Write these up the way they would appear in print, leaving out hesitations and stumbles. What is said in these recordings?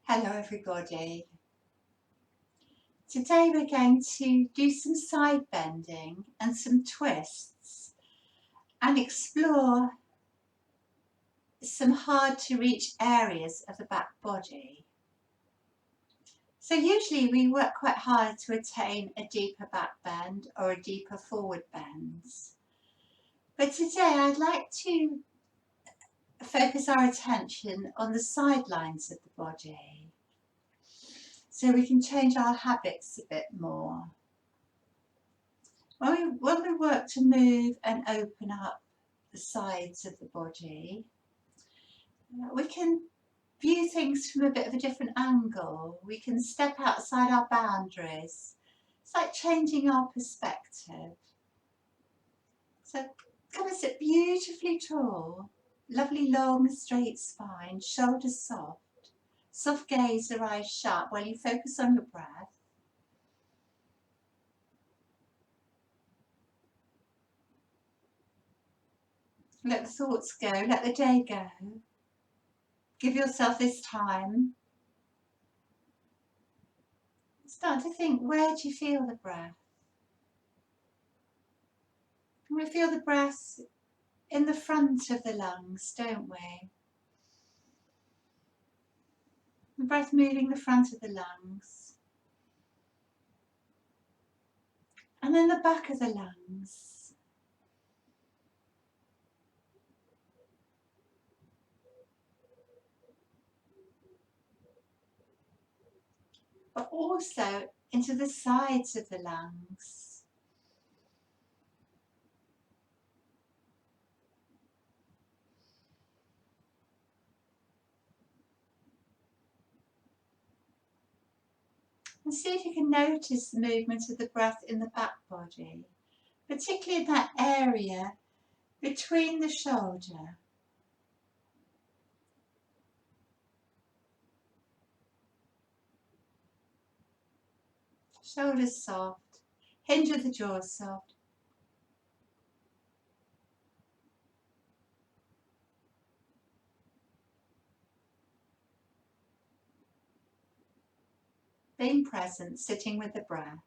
Hello everybody. Today we're going to do some side bending and some twists and explore some hard to reach areas of the back body. So usually we work quite hard to attain a deeper back bend or a deeper forward bend. But today I'd like to focus our attention on the sidelines of the body, so we can change our habits a bit more. When we work to move and open up the sides of the body, we can view things from a bit of a different angle. We can step outside our boundaries. It's like changing our perspective. So come and sit beautifully tall, lovely long straight spine, shoulders soft, soft gaze, the eyes shut while you focus on your breath. Let the thoughts go, let the day go. Give yourself this time. Start to think, where do you feel the breath? We feel the breath in the front of the lungs, don't we? The breath moving the front of the lungs. And then the back of the lungs. But also into the sides of the lungs. And see if you can notice the movement of the breath in the back body, particularly in that area between the shoulder. Shoulders soft, hinge of the jaw soft. Being present, sitting with the breath.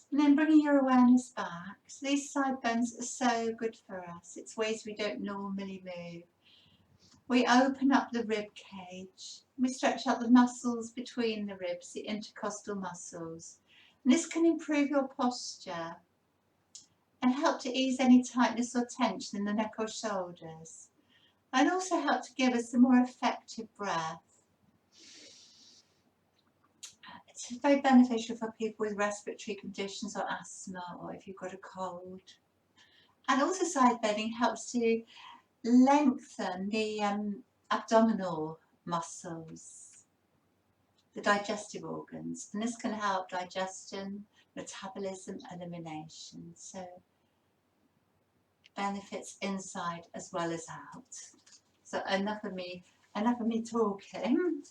And then bringing your awareness back. So these side bends are so good for us. It's ways we don't normally move. We open up the rib cage. We stretch out the muscles between the ribs, the intercostal muscles. And this can improve your posture and help to ease any tightness or tension in the neck or shoulders. And also help to give us a more effective breath. It's very beneficial for people with respiratory conditions or asthma, or if you've got a cold. And also side bending helps to lengthen the abdominal muscles, the digestive organs, and this can help digestion, metabolism, elimination. So benefits inside as well as out. So enough of me talking.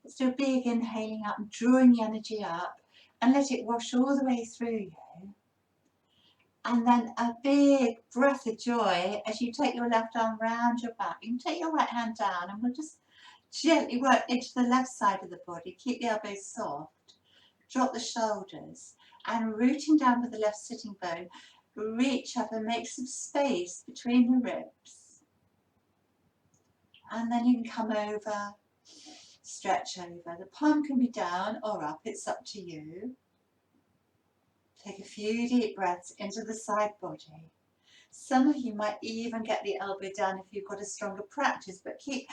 Let's do a big inhaling up and drawing the energy up and let it wash all the way through you. And then a big breath of joy as you take your left arm round your back. You can take your right hand down and we'll just gently work into the left side of the body. Keep the elbows soft. Drop the shoulders and rooting down with the left sitting bone, reach up and make some space between the ribs. And then you can come over, stretch over. The palm can be down or up, it's up to you. Take a few deep breaths into the side body. Some of you might even get the elbow down if you've got a stronger practice, but keep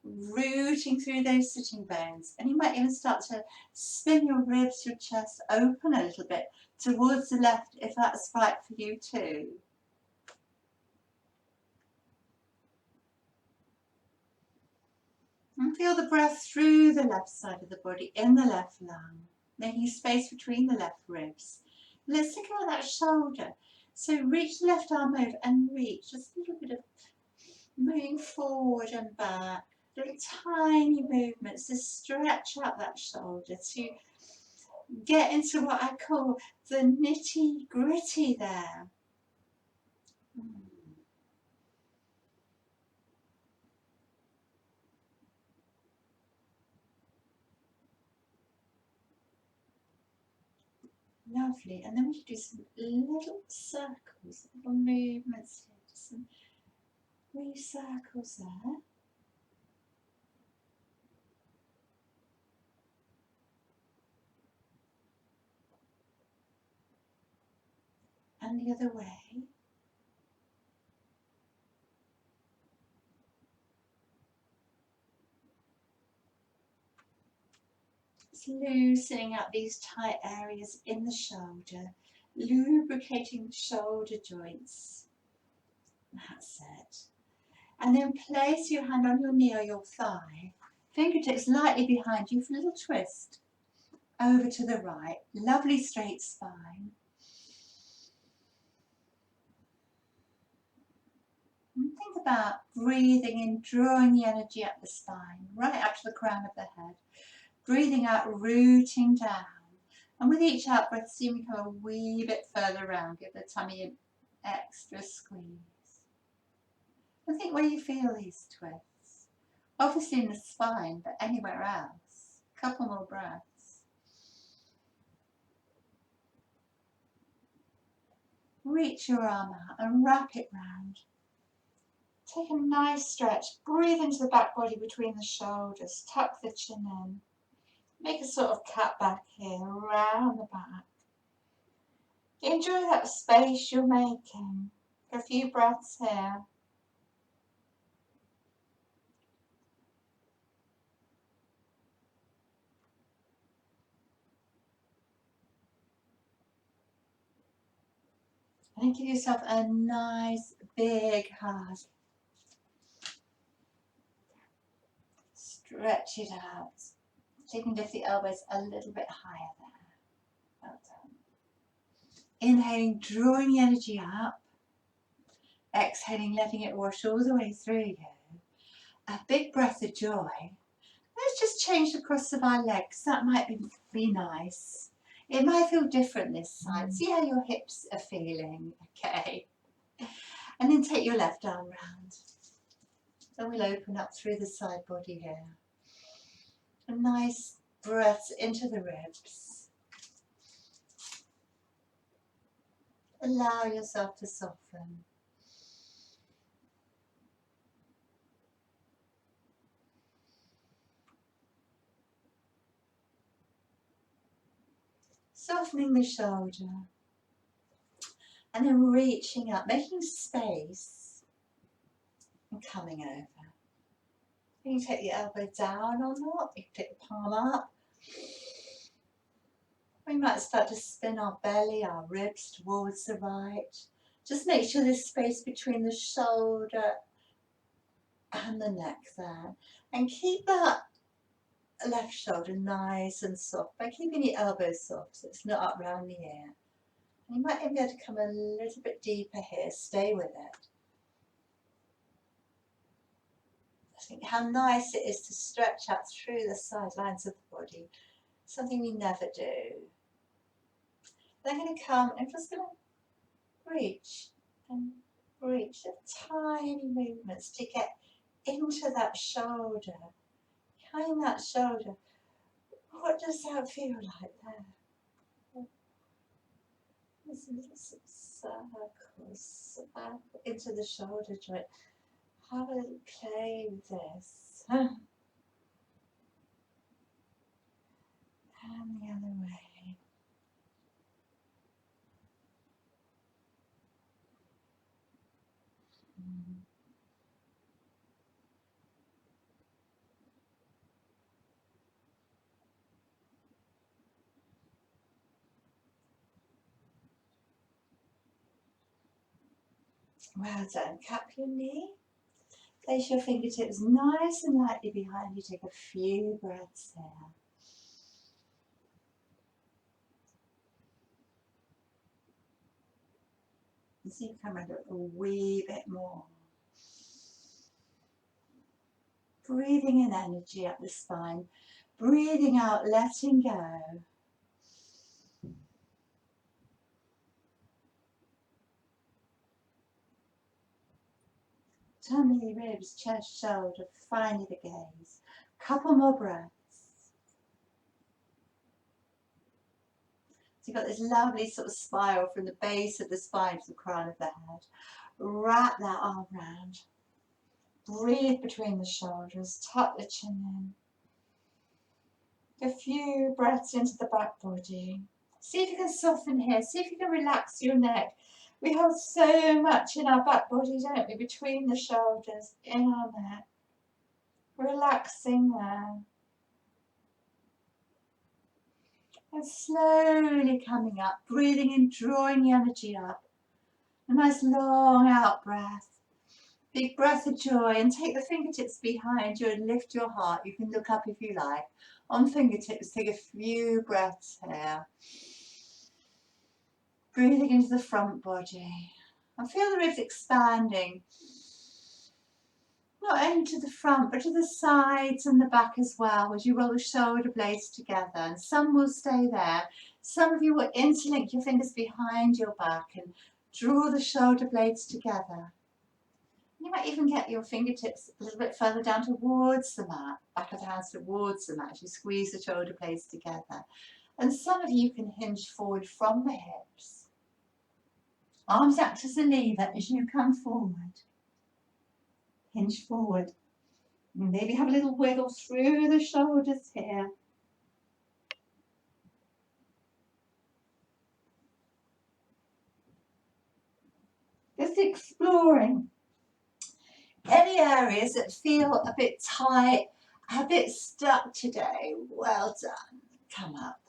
rooting through those sitting bones. And you might even start to spin your ribs, your chest open a little bit towards the left if that's right for you too. And feel the breath through the left side of the body, in the left lung, making space between the left ribs. Let's think about that shoulder. So reach the left arm over and reach, just a little bit of moving forward and back. Little tiny movements to stretch out that shoulder, to get into what I call the nitty gritty there. Lovely. And then we do some little circles, little movements here. Just some wee circles there. And the other way. Just loosening up these tight areas in the shoulder, lubricating the shoulder joints. That's it. And then place your hand on your knee or your thigh, fingertips lightly behind you for a little twist. Over to the right, lovely straight spine. And think about breathing in, drawing the energy up the spine, right up to the crown of the head. Breathing out, rooting down. And with each out breath, see me come a wee bit further around. Give the tummy an extra squeeze. And think where you feel these twists. Obviously in the spine, but anywhere else. A couple more breaths. Reach your arm out and wrap it round. Take a nice stretch. Breathe into the back body between the shoulders. Tuck the chin in. Make a sort of cut back here, around the back. Enjoy that space you're making. A few breaths here. And then give yourself a nice big hug. Stretch it out. So you can lift the elbows a little bit higher there. Well done. Inhaling, drawing the energy up. Exhaling, letting it wash all the way through you. A big breath of joy. Let's just change the cross of our legs. That might be nice. It might feel different this side. See how your hips are feeling. Okay. And then take your left arm round. Then we'll open up through the side body here. A nice breath into the ribs. Allow yourself to soften. Softening the shoulder. And then reaching up, making space and coming over. You can take the elbow down or not. You can take the palm up. We might start to spin our belly, our ribs towards the right. Just make sure there's space between the shoulder and the neck there. And keep that left shoulder nice and soft by keeping the elbows soft so it's not up round the ear. And you might even be able to come a little bit deeper here. Stay with it. I think how nice it is to stretch out through the sidelines of the body. Something we never do. Then I'm going to come and just going to reach and reach. Tiny movements to get into that shoulder. Behind that shoulder. What does that feel like there? There's little circles into the shoulder joint. Have a little play with this. And the other way. Well done. Cup your knee. Place your fingertips nice and lightly behind you. Take a few breaths there. And see you come under a wee bit more. Breathing in energy up the spine. Breathing out, letting go. Tummy, ribs, chest, shoulder, finally the gaze. Couple more breaths. So you've got this lovely sort of spiral from the base of the spine to the crown of the head. Wrap that arm round. Breathe between the shoulders, tuck the chin in. A few breaths into the back body. See if you can soften here, see if you can relax your neck. We hold so much in our back body, don't we, between the shoulders, in our neck. Relaxing there. And slowly coming up, breathing in, drawing the energy up. A nice long out breath. Big breath of joy, and take the fingertips behind you and lift your heart. You can look up if you like. On fingertips, take a few breaths here. Breathing into the front body. And feel the ribs expanding. Not only to the front, but to the sides and the back as well, as you roll the shoulder blades together. And some will stay there. Some of you will interlink your fingers behind your back and draw the shoulder blades together. You might even get your fingertips a little bit further down towards the mat, back of the hands towards the mat as you squeeze the shoulder blades together. And some of you can hinge forward from the hips. Arms act as a lever as you come forward. Hinge forward. Maybe have a little wiggle through the shoulders here. Just exploring any areas that feel a bit tight, a bit stuck today. Well done. Come up.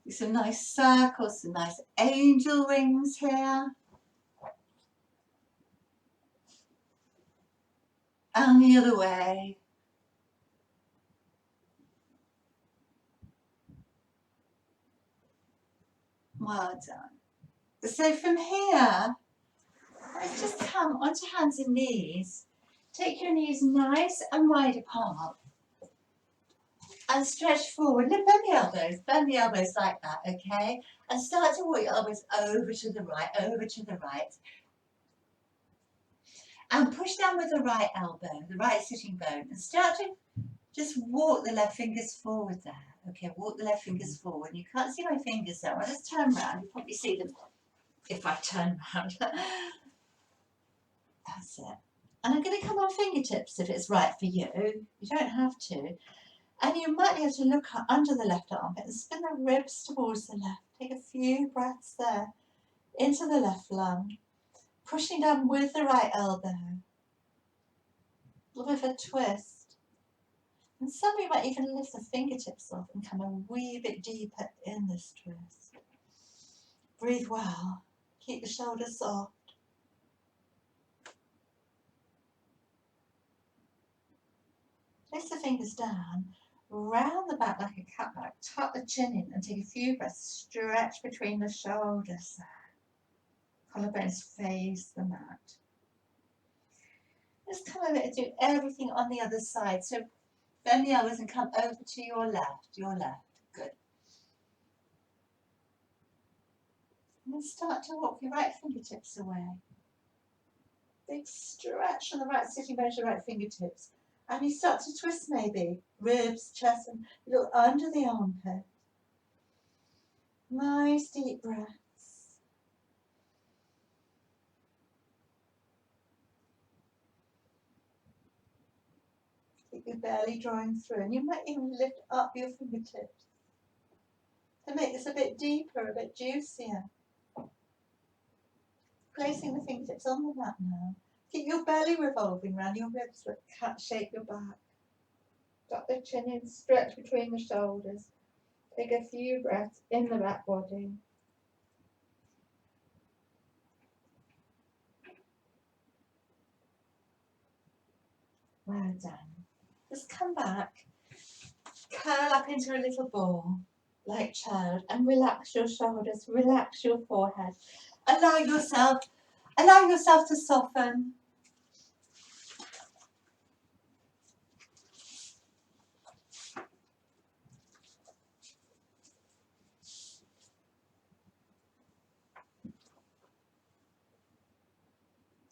Do some nice circles, some nice angel wings here. And the other way. Well done. So from here, let's just come onto hands and knees. Take your knees nice and wide apart. And stretch forward. Bend the elbows like that, okay? And start to walk your elbows over to the right, over to the right. And push down with the right elbow, the right sitting bone. And start to just walk the left fingers forward there. Okay, walk the left fingers forward. You can't see my fingers there. I'll just turn around. You'll probably see them if I turn around. That's it. And I'm going to come on fingertips if it's right for you. You don't have to. And you might be able to look under the left armpit and spin the ribs towards the left. Take a few breaths there into the left lung. Pushing down with the right elbow. A little bit of a twist. And some of you might even lift the fingertips off and come a wee bit deeper in this twist. Breathe well. Keep the shoulders soft. Place the fingers down, round the back like a cat back, tuck the chin in and take a few breaths, stretch between the shoulders there. Collarbones face the mat. Just come over and do everything on the other side. So bend the elbows and come over to your left, good. And then start to walk your right fingertips away. Big stretch on the right sitting bone to the right fingertips. And you start to twist maybe, ribs, chest, and look under the armpit. Nice deep breaths. Keep your belly drawing through, and you might even lift up your fingertips to make this a bit deeper, a bit juicier. Placing the fingertips on the mat now. Keep your belly revolving around your ribs, but cat shape your back. Tuck the chin in, stretch between the shoulders. Take a few breaths in the back body. Well done. Just come back, curl up into a little ball, like child, and relax your shoulders, relax your forehead. Allow yourself to soften.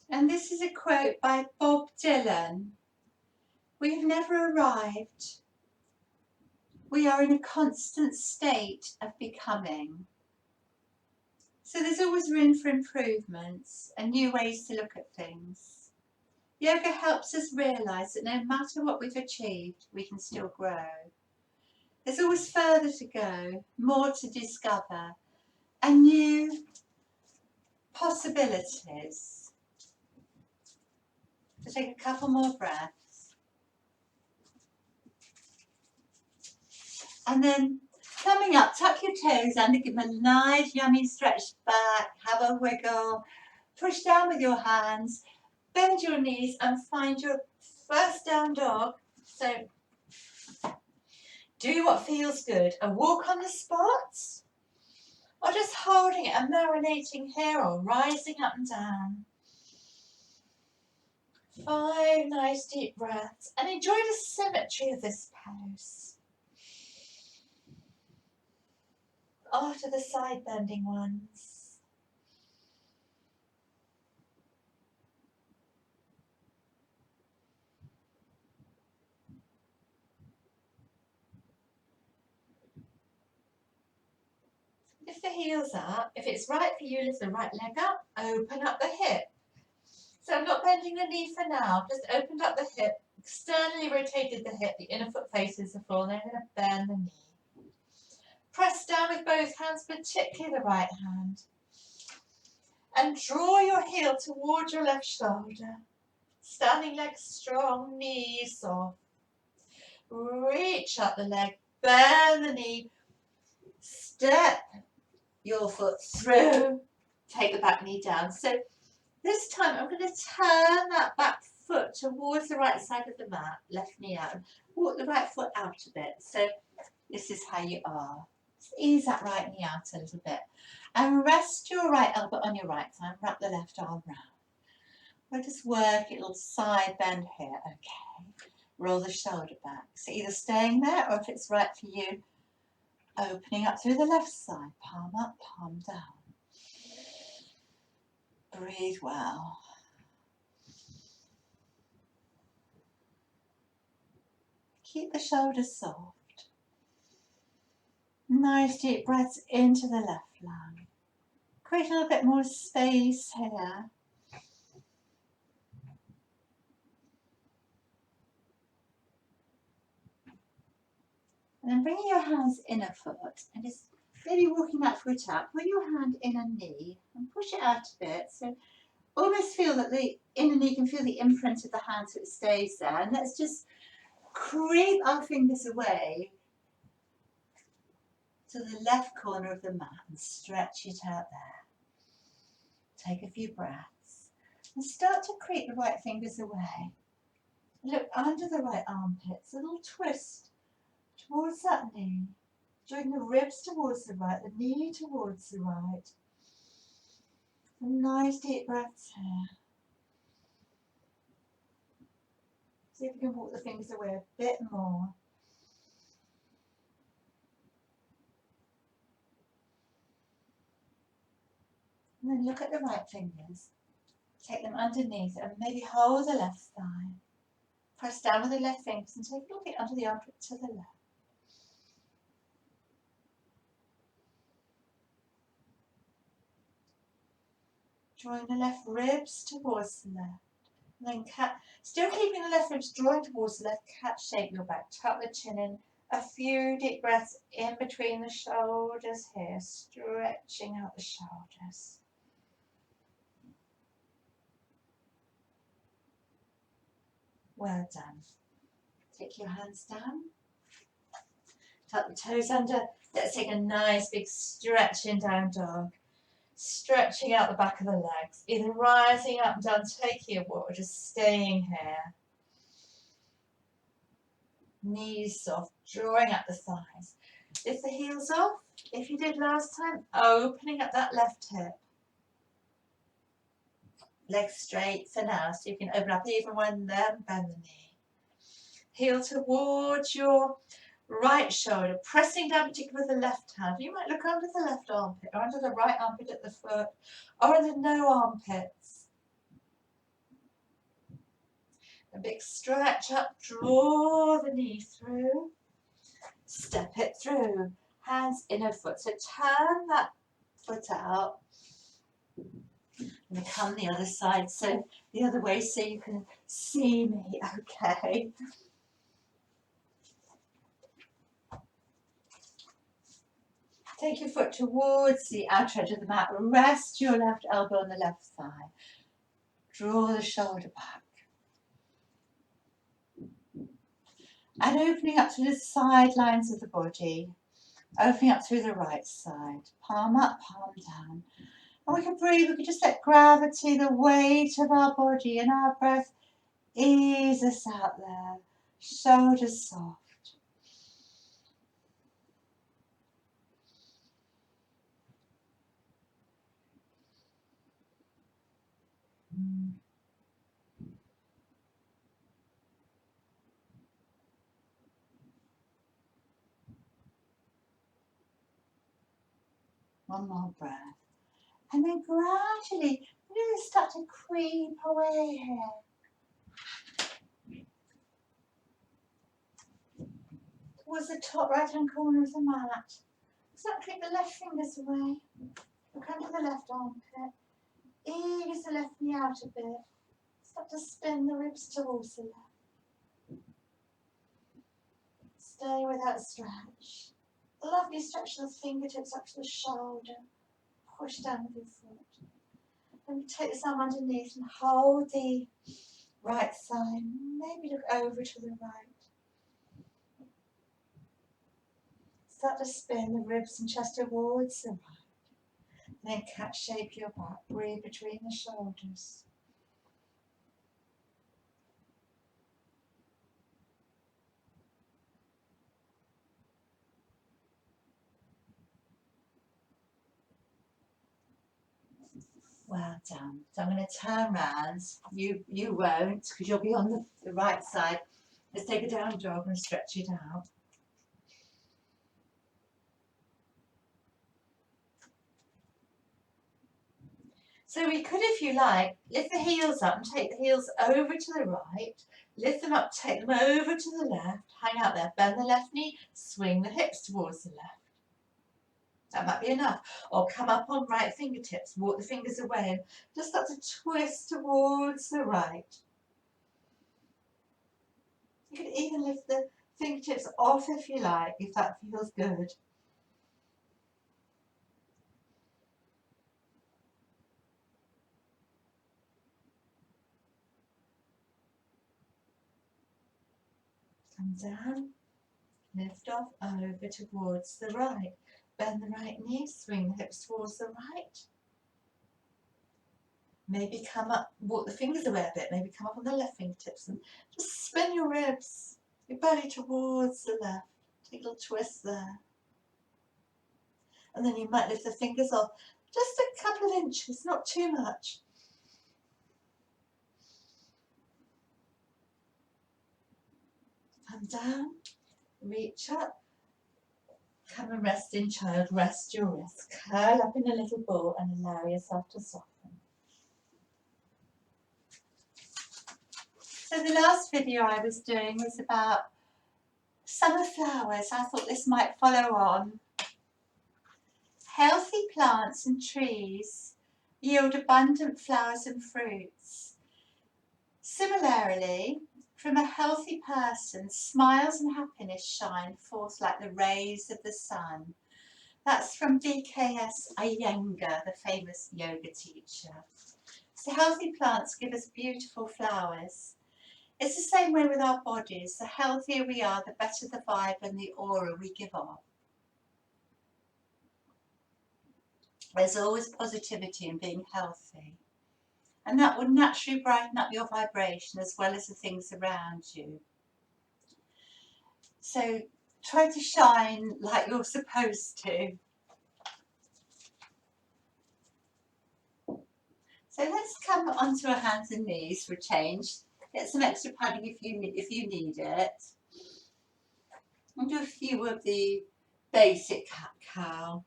And this is a quote by Bob Dylan. We have never arrived. We are in a constant state of becoming. So there's always room for improvements and new ways to look at things. Yoga helps us realise that no matter what we've achieved, we can still grow. There's always further to go, more to discover, and new possibilities. So take a couple more breaths. And then coming up, tuck your toes under, give them a nice yummy stretch back, have a wiggle, push down with your hands, bend your knees and find your first down dog. So do what feels good, a walk on the spot, or just holding it and marinating here or rising up and down. 5 nice deep breaths and enjoy the symmetry of this pose. After the side bending ones. Lift the heels up. If it's right for you, lift the right leg up, open up the hip. So I'm not bending the knee for now, just opened up the hip, externally rotated the hip, the inner foot faces the floor, and then I'm going to bend the knee. Press down with both hands, particularly the right hand. And draw your heel towards your left shoulder. Standing legs strong, knees soft. Reach up the leg, bend the knee, step your foot through, take the back knee down. So this time I'm going to turn that back foot towards the right side of the mat, left knee out, and walk the right foot out a bit. So this is how you are. Just ease that right knee out a little bit. And rest your right elbow on your right thigh and wrap the left arm round. We'll just work a little side bend here, okay. Roll the shoulder back. So either staying there or if it's right for you, opening up through the left side, palm up, palm down. Breathe well. Keep the shoulders soft. Nice deep breaths into the left lung. Create a little bit more space here. And then bringing your hands inner foot and just maybe walking that foot out. Put your hand in a knee and push it out a bit. So almost feel that the inner knee can feel the imprint of the hand so it stays there. And let's just creep our fingers away to the left corner of the mat and stretch it out there. Take a few breaths and start to creep the right fingers away. Look under the right armpits, a little twist towards that knee. Drawing the ribs towards the right, the knee towards the right. Some nice deep breaths here. See if you can walk the fingers away a bit more. And then look at the right fingers. Take them underneath and maybe hold the left thigh. Press down with the left fingers and take a little bit under the armpit to the left. Drawing the left ribs towards the left. And then still keeping the left ribs drawing towards the left, cat shape your back. Tuck the chin in. A few deep breaths in between the shoulders here, stretching out the shoulders. Well done. Take your hands down. Tuck the toes under. Let's take a nice big stretch in down dog. Stretching out the back of the legs, either rising up and down, taking a walk, or just staying here. Knees soft, drawing up the thighs. Lift the heels off, if you did last time, opening up that left hip. Legs straight for now, so you can open up even one, then bend the knee. Heel towards your right shoulder, pressing down particularly with the left hand. You might look under the left armpit or under the right armpit at the foot or under no armpits. A big stretch up, draw the knee through, step it through, hands inner foot. So turn that foot out. I'm going to come the other side, so the other way, so you can see me. Okay. Take your foot towards the outer edge of the mat. Rest your left elbow on the left thigh. Draw the shoulder back. And opening up to the sidelines of the body. Opening up through the right side. Palm up, palm down. And we can breathe. We can just let gravity, the weight of our body and our breath ease us out there. Shoulders soft. One more breath. And then gradually, really start to creep away here. Towards the top right hand corner of the mat. Start to click the left fingers away. Look under the left armpit. Ease the left knee out a bit. Start to spin the ribs towards the left. Stay with that stretch. A lovely stretch of the fingertips up to the shoulder. Push down with your foot. Then take this arm underneath and hold the right side. Maybe look over to the right. Start to spin the ribs and chest towards the right. Then cat shape your back. Breathe between the shoulders. Well done. So I'm going to turn round. You won't, because you'll be on the right side. Let's take a down dog and stretch it out. So we could, if you like, lift the heels up and take the heels over to the right. Lift them up, take them over to the left. Hang out there. Bend the left knee. Swing the hips towards the left. That might be enough. Or come up on right fingertips. Walk the fingers away and just start to twist towards the right. You can even lift the fingertips off if you like, if that feels good. Come down, lift off, over towards the right. Bend the right knee, swing the hips towards the right. Maybe come up, walk the fingers away a bit, maybe come up on the left fingertips and just spin your ribs, your belly towards the left. Take a little twist there. And then you might lift the fingers off just a couple of inches, not too much. Come down, reach up, come and rest in child, rest your wrists, curl up in a little ball and allow yourself to soften. So the last video I was doing was about summer flowers. I thought this might follow on. Healthy plants and trees yield abundant flowers and fruits. Similarly, from a healthy person, smiles and happiness shine forth like the rays of the sun. That's from BKS Iyengar, the famous yoga teacher. So healthy plants give us beautiful flowers. It's the same way with our bodies. The healthier we are, the better the vibe and the aura we give off. There's always positivity in being healthy. And that will naturally brighten up your vibration as well as the things around you. So try to shine like you're supposed to. So let's come onto our hands and knees for a change. Get some extra padding if you need it. And do a few of the basic cat-cow.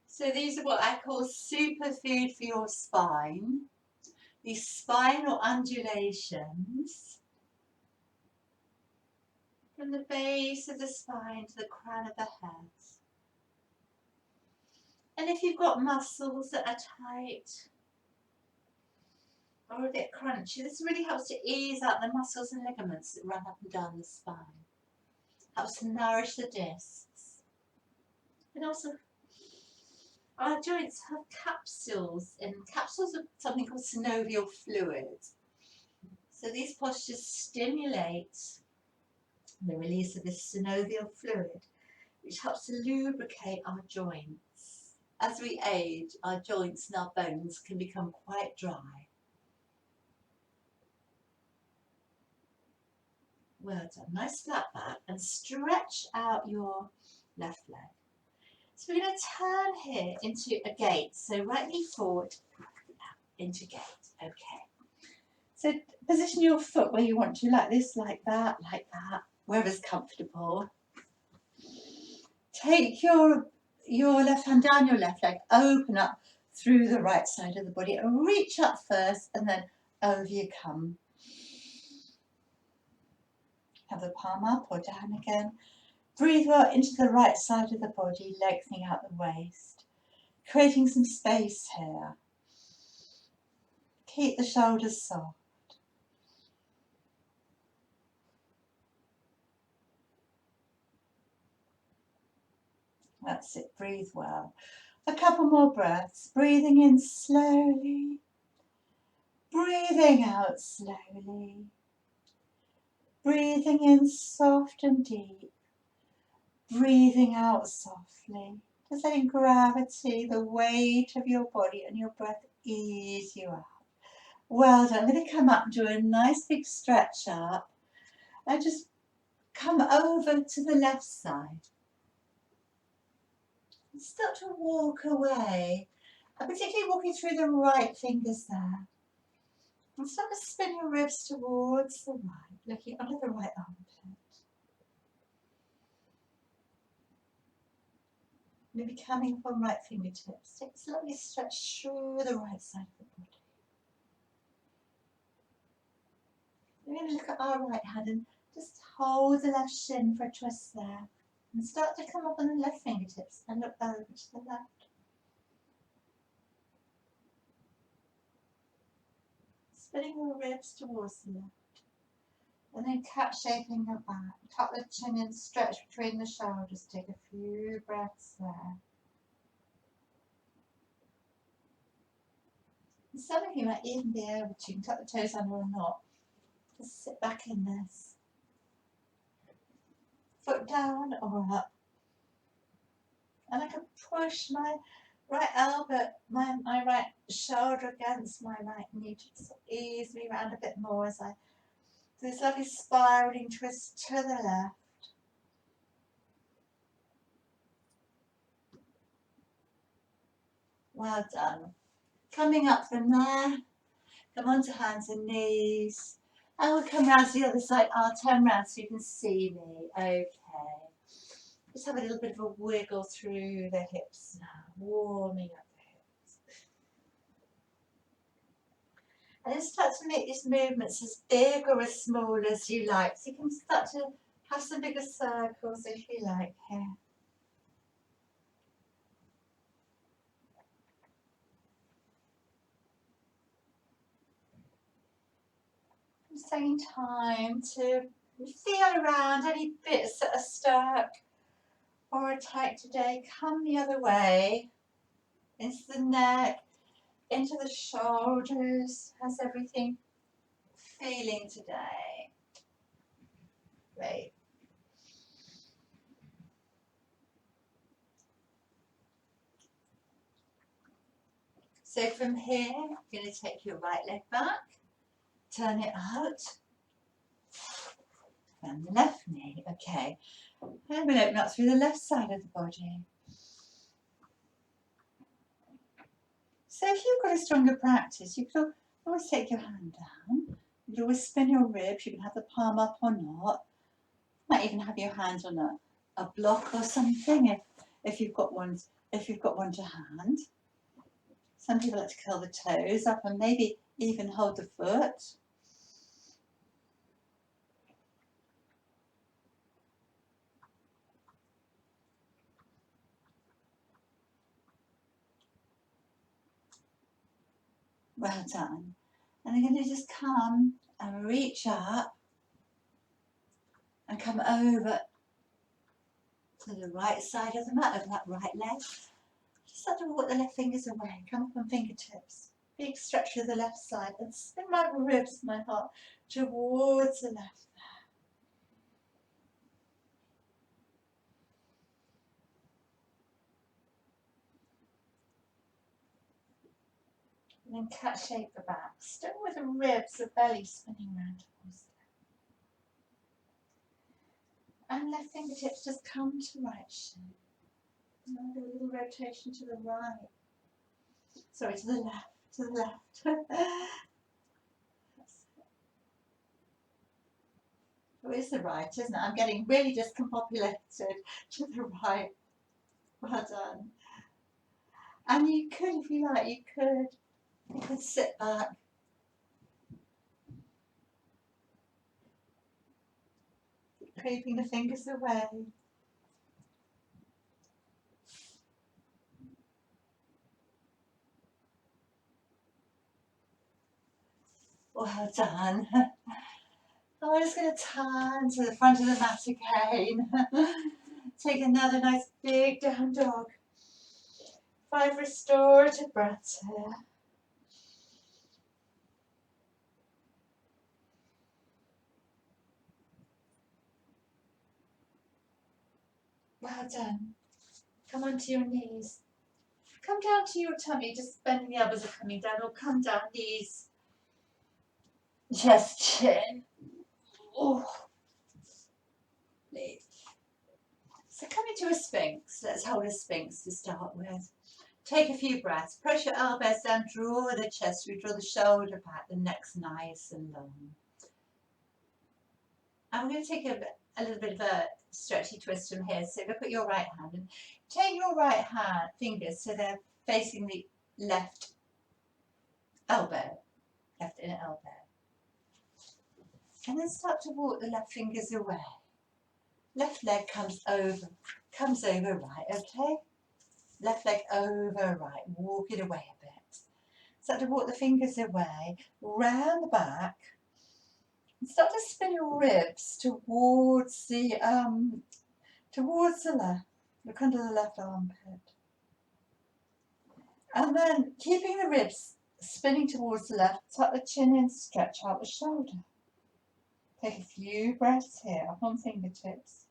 So these are what I call superfood for your spine. These spinal undulations from the base of the spine to the crown of the head. And if you've got muscles that are tight or a bit crunchy, this really helps to ease out the muscles and ligaments that run up and down the spine. Helps to nourish the discs. And also, our joints have capsules, and capsules of something called synovial fluid. So these postures stimulate the release of this synovial fluid, which helps to lubricate our joints. As we age, our joints and our bones can become quite dry. Well done. Nice flat back, and stretch out your left leg. So we're going to turn here into a gate. So right knee forward, into gate. Okay. So position your foot where you want to, like this, like that, wherever's comfortable. Take your left hand down your left leg, open up through the right side of the body and reach up first and then over you come. Have the palm up or down again. Breathe well into the right side of the body, lengthening out the waist, creating some space here. Keep the shoulders soft. That's it, breathe well. A couple more breaths, breathing in slowly, breathing out slowly, breathing in soft and deep, breathing out softly, just letting gravity, the weight of your body and your breath ease you out. Well done. I'm going to come up and do a nice big stretch up and just come over to the left side. And start to walk away, and particularly walking through the right fingers there. And start to spin your ribs towards the right, looking under the right armpit. Maybe coming from right fingertips. Take a slowly stretch through the right side of the body. We're going to look at our right hand and just hold the left shin for a twist there. And start to come up on the left fingertips and look over to the left. Spinning your ribs towards the left. And then cat shaping your back. Tuck the chin in, stretch between the shoulders. Take a few breaths there. And some of you might even be able to tuck the toes under or not. Just sit back in this. Foot down or up. And I can push my right elbow, my right shoulder against my right knee to just ease me around a bit more as I do this lovely spiraling twist to the left. Well done. Coming up from there, come onto hands and knees. I will come round to the other side. I'll turn round so you can see me. Okay. Just have a little bit of a wiggle through the hips now, warming up the hips. And then start to make these movements as big or as small as you like. So you can start to have some bigger circles if you like here. Just taking time to feel around any bits that are stuck or are tight today. Come the other way, into the neck, into the shoulders. How's everything feeling today? Great. So from here, you're going to take your right leg back, turn it out, and the left knee. Okay. And we'll open up through the left side of the body. So if you've got a stronger practice, you could always take your hand down. You could always spin your ribs. You can have the palm up or not. You might even have your hands on a block or something if you've got one. If you've got one to hand. Some people like to curl the toes up and maybe even hold the foot. Well done. And I'm going to just come and reach up and come over to the right side of the mat of that right leg. Just start to walk the left fingers away. Come up on fingertips. Big stretch of the left side and spin my ribs, my heart, towards the left. And then cat shape the back. Still with the ribs, the belly spinning round towards the left. And left fingertips just come to right shape. And I'll do a little rotation to the right. Sorry, to the left, to the left. Oh, it's the right, isn't it? I'm getting really discombobulated to the right. Well done. And you could, if you like, you could sit back. Creeping the fingers away. Well done. I'm just going to turn to the front of the mat again. Take another nice big down dog. 5 restorative breaths here. Well done. Come onto your knees. Come down to your tummy, just bending the elbows are coming down, or come down, knees, chest, chin. Oh, leave. So come into a sphinx. Let's hold a sphinx to start with. Take a few breaths. Press your elbows down, draw the chest through, draw the shoulder back, the neck's nice and long. And we're going to take a little bit of a stretchy twist from here. So look at your right hand and take your right hand fingers so they're facing the left elbow, left inner elbow. And then start to walk the left fingers away. Left leg comes over right, okay? Left leg over right, walk it away a bit. Start to walk the fingers away, round the back. And start to spin your ribs towards the left. Look under the left armpit. And then keeping the ribs spinning towards the left, tuck the chin in, stretch out the shoulder. Take a few breaths here, up on fingertips,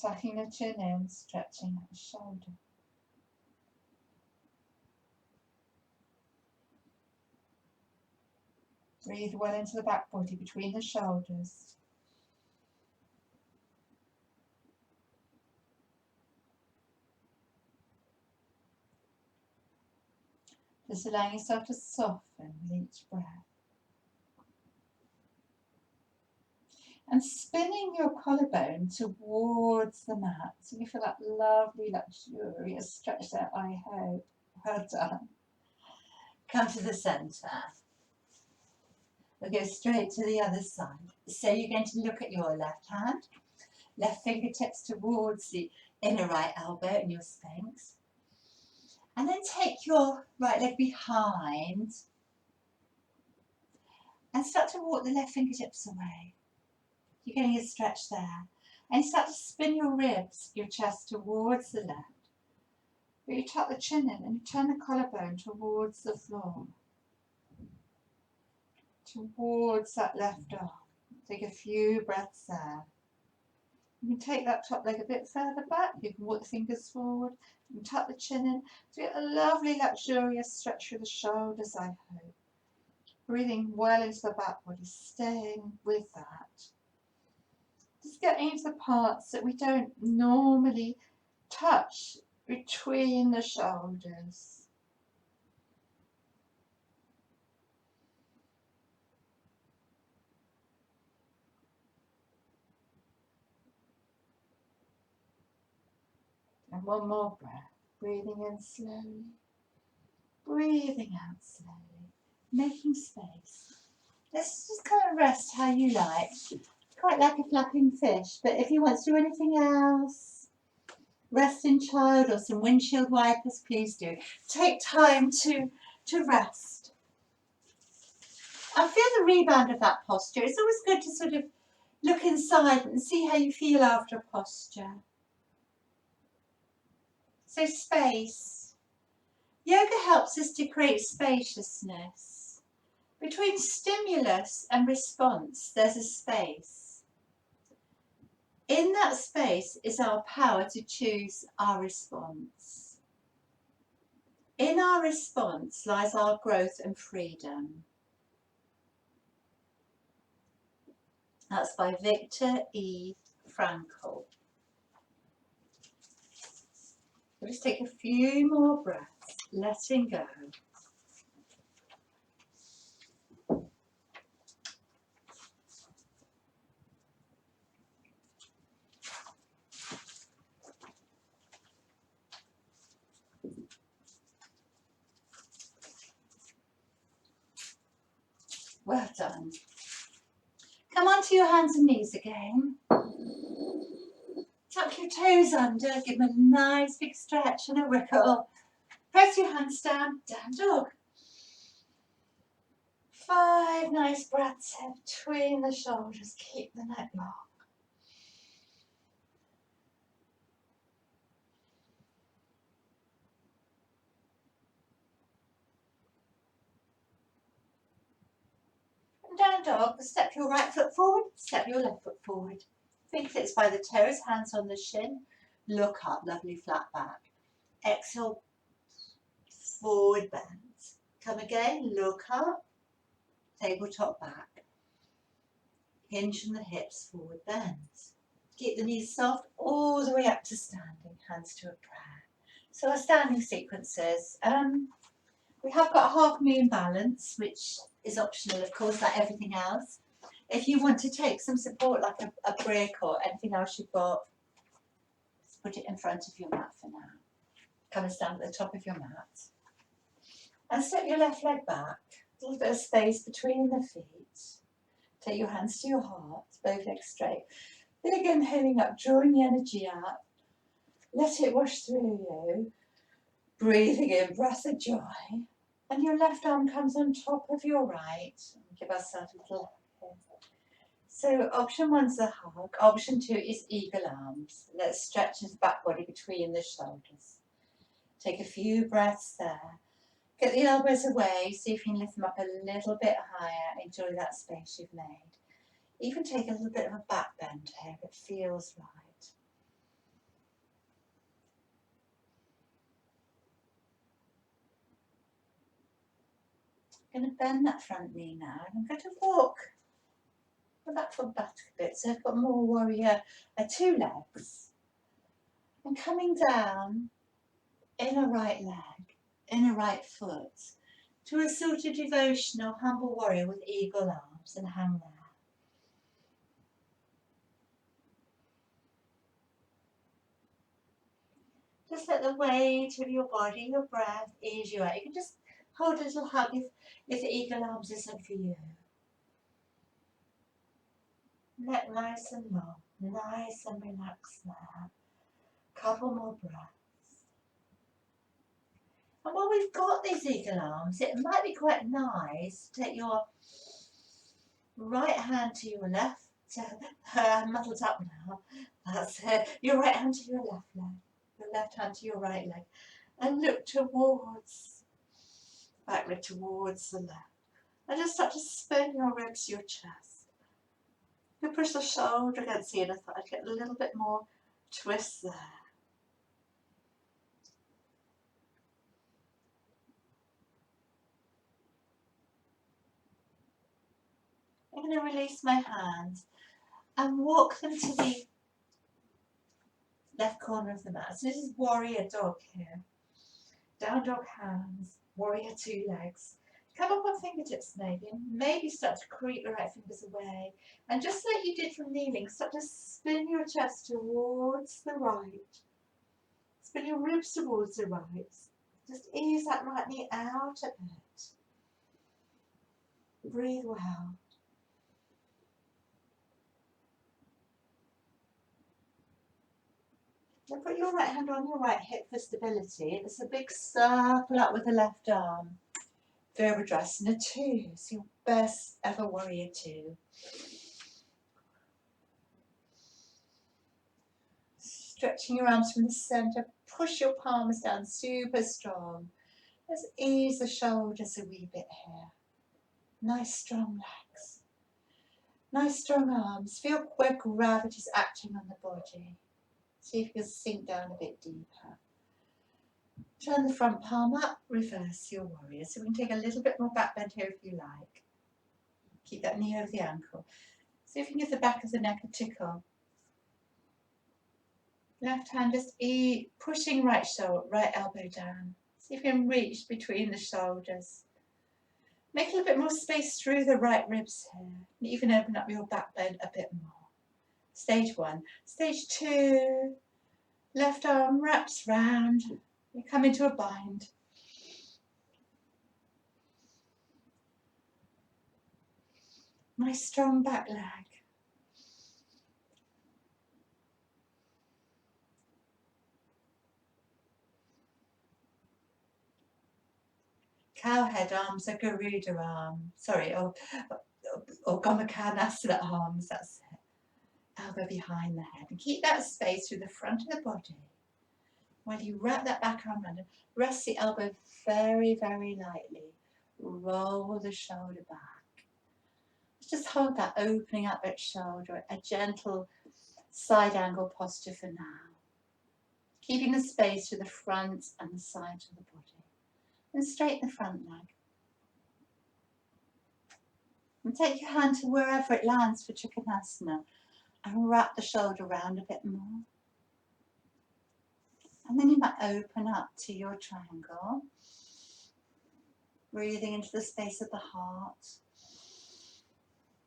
tucking the chin in, stretching out the shoulder. Breathe well into the back body between the shoulders. Just allowing yourself to soften with each breath. And spinning your collarbone towards the mat. So you feel that lovely, luxurious stretch there, I hope. Well done. Come to the centre. We'll go straight to the other side. So you're going to look at your left hand, left fingertips towards the inner right elbow in your sphinx. And then take your right leg behind and start to walk the left fingertips away. You're getting a stretch there. And you start to spin your ribs, your chest towards the left. But you tuck the chin in and you turn the collarbone towards the floor. Towards that left arm. Take a few breaths there. You can take that top leg a bit further back. You can walk the fingers forward. You can tuck the chin in. So get a lovely luxurious stretch through the shoulders, I hope. Breathing well into the back body, staying with that. Just getting into the parts that we don't normally touch between the shoulders. And one more breath, breathing in slowly, breathing out slowly, making space. Let's just kind of rest how you like. Quite like a flapping fish, but if you want to do anything else, rest in child or some windshield wipers, please do. Take time to rest. I feel the rebound of that posture. It's always good to sort of look inside and see how you feel after a posture. So space. Yoga helps us to create spaciousness. Between stimulus and response, there's a space. In that space is our power to choose our response. In our response lies our growth and freedom. That's by Viktor E. Frankl. We'll just take a few more breaths, letting go. Well done. Come onto your hands and knees again. Tuck your toes under, give them a nice big stretch and a wriggle. Press your hands down, down dog. 5 nice breaths here between the shoulders, keep the neck long. And down dog, step your right foot forward, step your left foot forward. Fingertips by the toes, hands on the shin. Look up, lovely flat back. Exhale, forward bend. Come again, look up, tabletop back. Hinge from the hips, forward bend. Keep the knees soft all the way up to standing, hands to a prayer. So our standing sequences, we have got a half moon balance, which is optional, of course, like everything else. If you want to take some support, like a brick or anything else you've got, just put it in front of your mat for now. Come and stand at the top of your mat. And step your left leg back, a little bit of space between the feet. Take your hands to your heart, both legs straight. Big inhaling up, drawing the energy up. Let it wash through you. Breathing in, breath of joy. And your left arm comes on top of your right. Give ourselves a little hug here. So option 1's the hug. Option 2 is eagle arms. Let's stretch the back body between the shoulders. Take a few breaths there. Get the elbows away, see if you can lift them up a little bit higher. Enjoy that space you've made. Even take a little bit of a back bend here if it feels right. I'm going to bend that front knee now, and I'm going to walk the back foot back a bit, so I've got more warrior 2 legs. And coming down in a right leg, in a right foot, to a sort of devotional humble warrior with eagle arms, and hang there. Just let the weight of your body, your breath, ease you out. You can just hold a little hug if the eagle arms isn't for you. Neck nice and long, nice and relaxed there. Couple more breaths. And while we've got these eagle arms, it might be quite nice to take your right hand to your left. Muddled up now. That's it. Your right hand to your left leg. Your left hand to your right leg. And look towards, back leg towards the left. And just start to spin your ribs, your chest. You push the shoulder against the inner thigh, get a little bit more twist there. I'm going to release my hands and walk them to the left corner of the mat. So this is warrior dog here. Down dog hands, warrior 2 legs. Come up on fingertips maybe start to creep the right fingers away. And just like you did from kneeling, start to spin your chest towards the right. Spin your ribs towards the right. Just ease that right knee out a bit. Breathe well. Now put your right hand on your right hip for stability. It's a big circle up with the left arm. Virabhadrasana 2, it's your best ever warrior 2. Stretching your arms from the centre, push your palms down super strong. Let's ease the shoulders a wee bit here. Nice strong legs. Nice strong arms. Feel where gravity's acting on the body. See if you can sink down a bit deeper. Turn the front palm up, reverse your warrior. So we can take a little bit more back bend here if you like. Keep that knee over the ankle. See if you can give the back of the neck a tickle. Left hand just pushing right elbow down. See if you can reach between the shoulders. Make a little bit more space through the right ribs here. You can open up your back bend a bit more. Stage 1. Stage 2. Left arm wraps round. You come into a bind. Nice strong back leg. Cowhead arms are Garuda arm. Sorry, or Gomukhasana arms, that's it. Elbow behind the head. And keep that space through the front of the body. While you wrap that back arm around, rest the elbow very, very lightly. Roll the shoulder back. Just hold that opening up that shoulder, a gentle side angle posture for now. Keeping the space through the front and the side of the body. And straighten the front leg. And take your hand to wherever it lands for Trikonasana and wrap the shoulder around a bit more. And then you might open up to your triangle. Breathing into the space of the heart.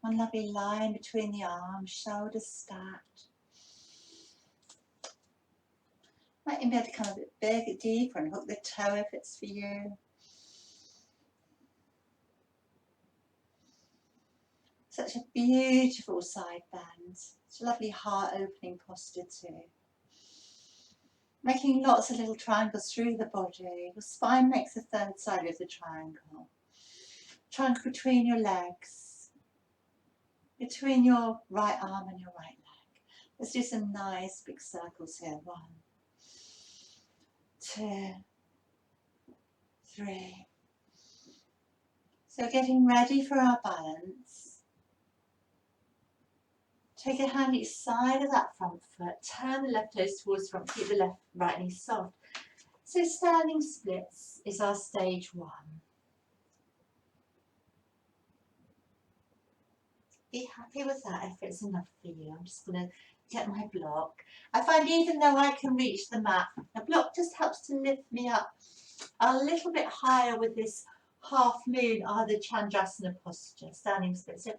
One lovely line between the arms, shoulders stacked. Might even be able to come a bit big, deeper and hook the toe if it's for you. Such a beautiful side bend. Such a lovely heart opening posture too. Making lots of little triangles through the body. Your spine makes the third side of the triangle. Triangle between your legs. Between your right arm and your right leg. Let's do some nice big circles here. 1, 2, 3. So getting ready for our balance. Take a hand each side of that front foot. Turn the left toes towards the front. Keep the right knee soft. So standing splits is our stage 1. Be happy with that if it's enough for you. I'm just going to get my block. I find even though I can reach the mat, the block just helps to lift me up a little bit higher with this half moon or the Chandrasana posture, standing split. So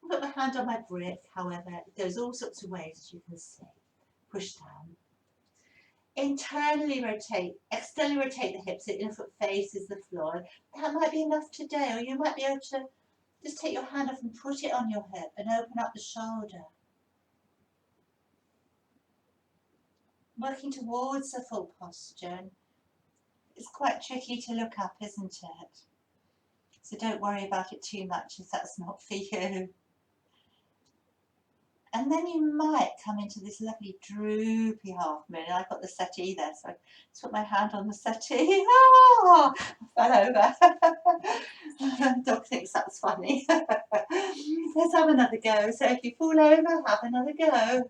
I'll put my hand on my brick, however, it goes all sorts of ways as you can see. Push down. Internally rotate, externally rotate the hips so the inner foot faces the floor. That might be enough today, or you might be able to just take your hand off and put it on your hip and open up the shoulder. Working towards a full posture. It's quite tricky to look up, isn't it? So don't worry about it too much if that's not for you. And then you might come into this lovely droopy half moon. I've got the settee there, so I just put my hand on the settee. Oh, I fell over. Dog thinks that's funny. Let's have another go. So if you fall over, have another go.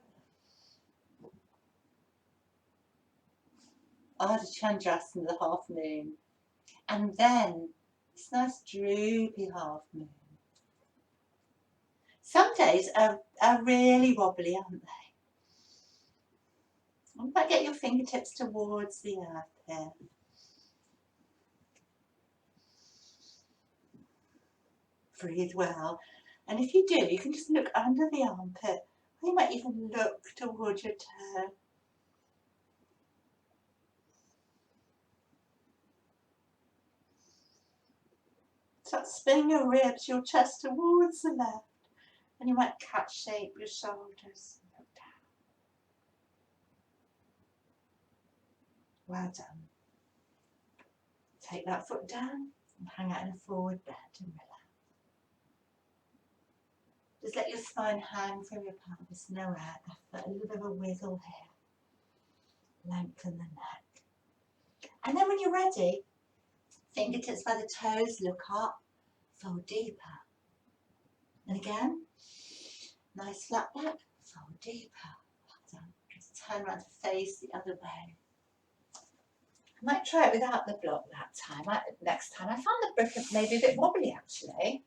Ardha Chandrasana, the half moon. And then this nice droopy half moon. Some days are really wobbly, aren't they? You might get your fingertips towards the earth here. Breathe well. And if you do, you can just look under the armpit. Or you might even look towards your toe. Start spinning your ribs, your chest towards the left. And you might cat shape your shoulders. Look down. Well done. Take that foot down. And hang out in a forward bend and relax. Just let your spine hang from your pelvis, no effort, a little bit of a wiggle here. Lengthen the neck. And then when you're ready, fingertips by the toes, look up, fold deeper. And again, nice flat back, fold deeper. Well done. Just turn around to face the other way. I might try it without the block that time. Next time. I found the brick maybe a bit wobbly actually.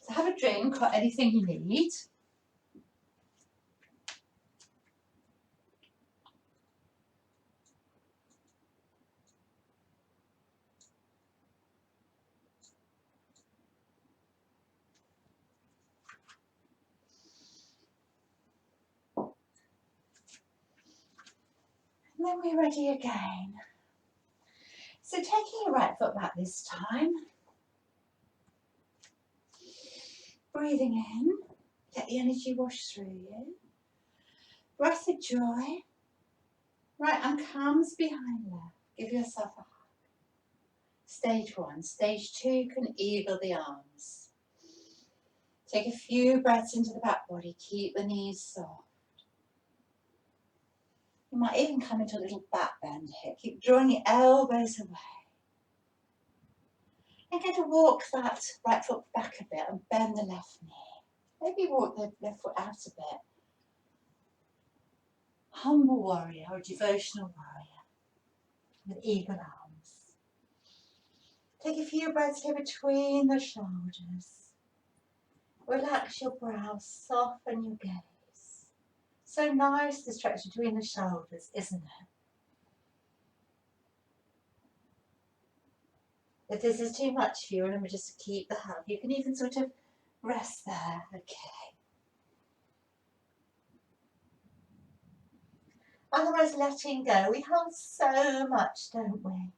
So have a drink or anything you need. And then we're ready again. So taking your right foot back this time. Breathing in, let the energy wash through you. Breath of joy. Right arm comes behind left. Give yourself a hug. Stage 1. Stage 2, you can eagle the arms. Take a few breaths into the back body. Keep the knees soft. You might even come into a little back bend here. Keep drawing your elbows away. And get to walk that right foot back a bit and bend the left knee. Maybe walk the left foot out a bit. Humble warrior or devotional warrior with eagle arms. Take a few breaths here between the shoulders. Relax your brow, soften your gaze. So nice the stretch between the shoulders, isn't it? If this is too much for you, remember just to keep the hug. You can even sort of rest there, okay. Otherwise, letting go. We hold so much, don't we?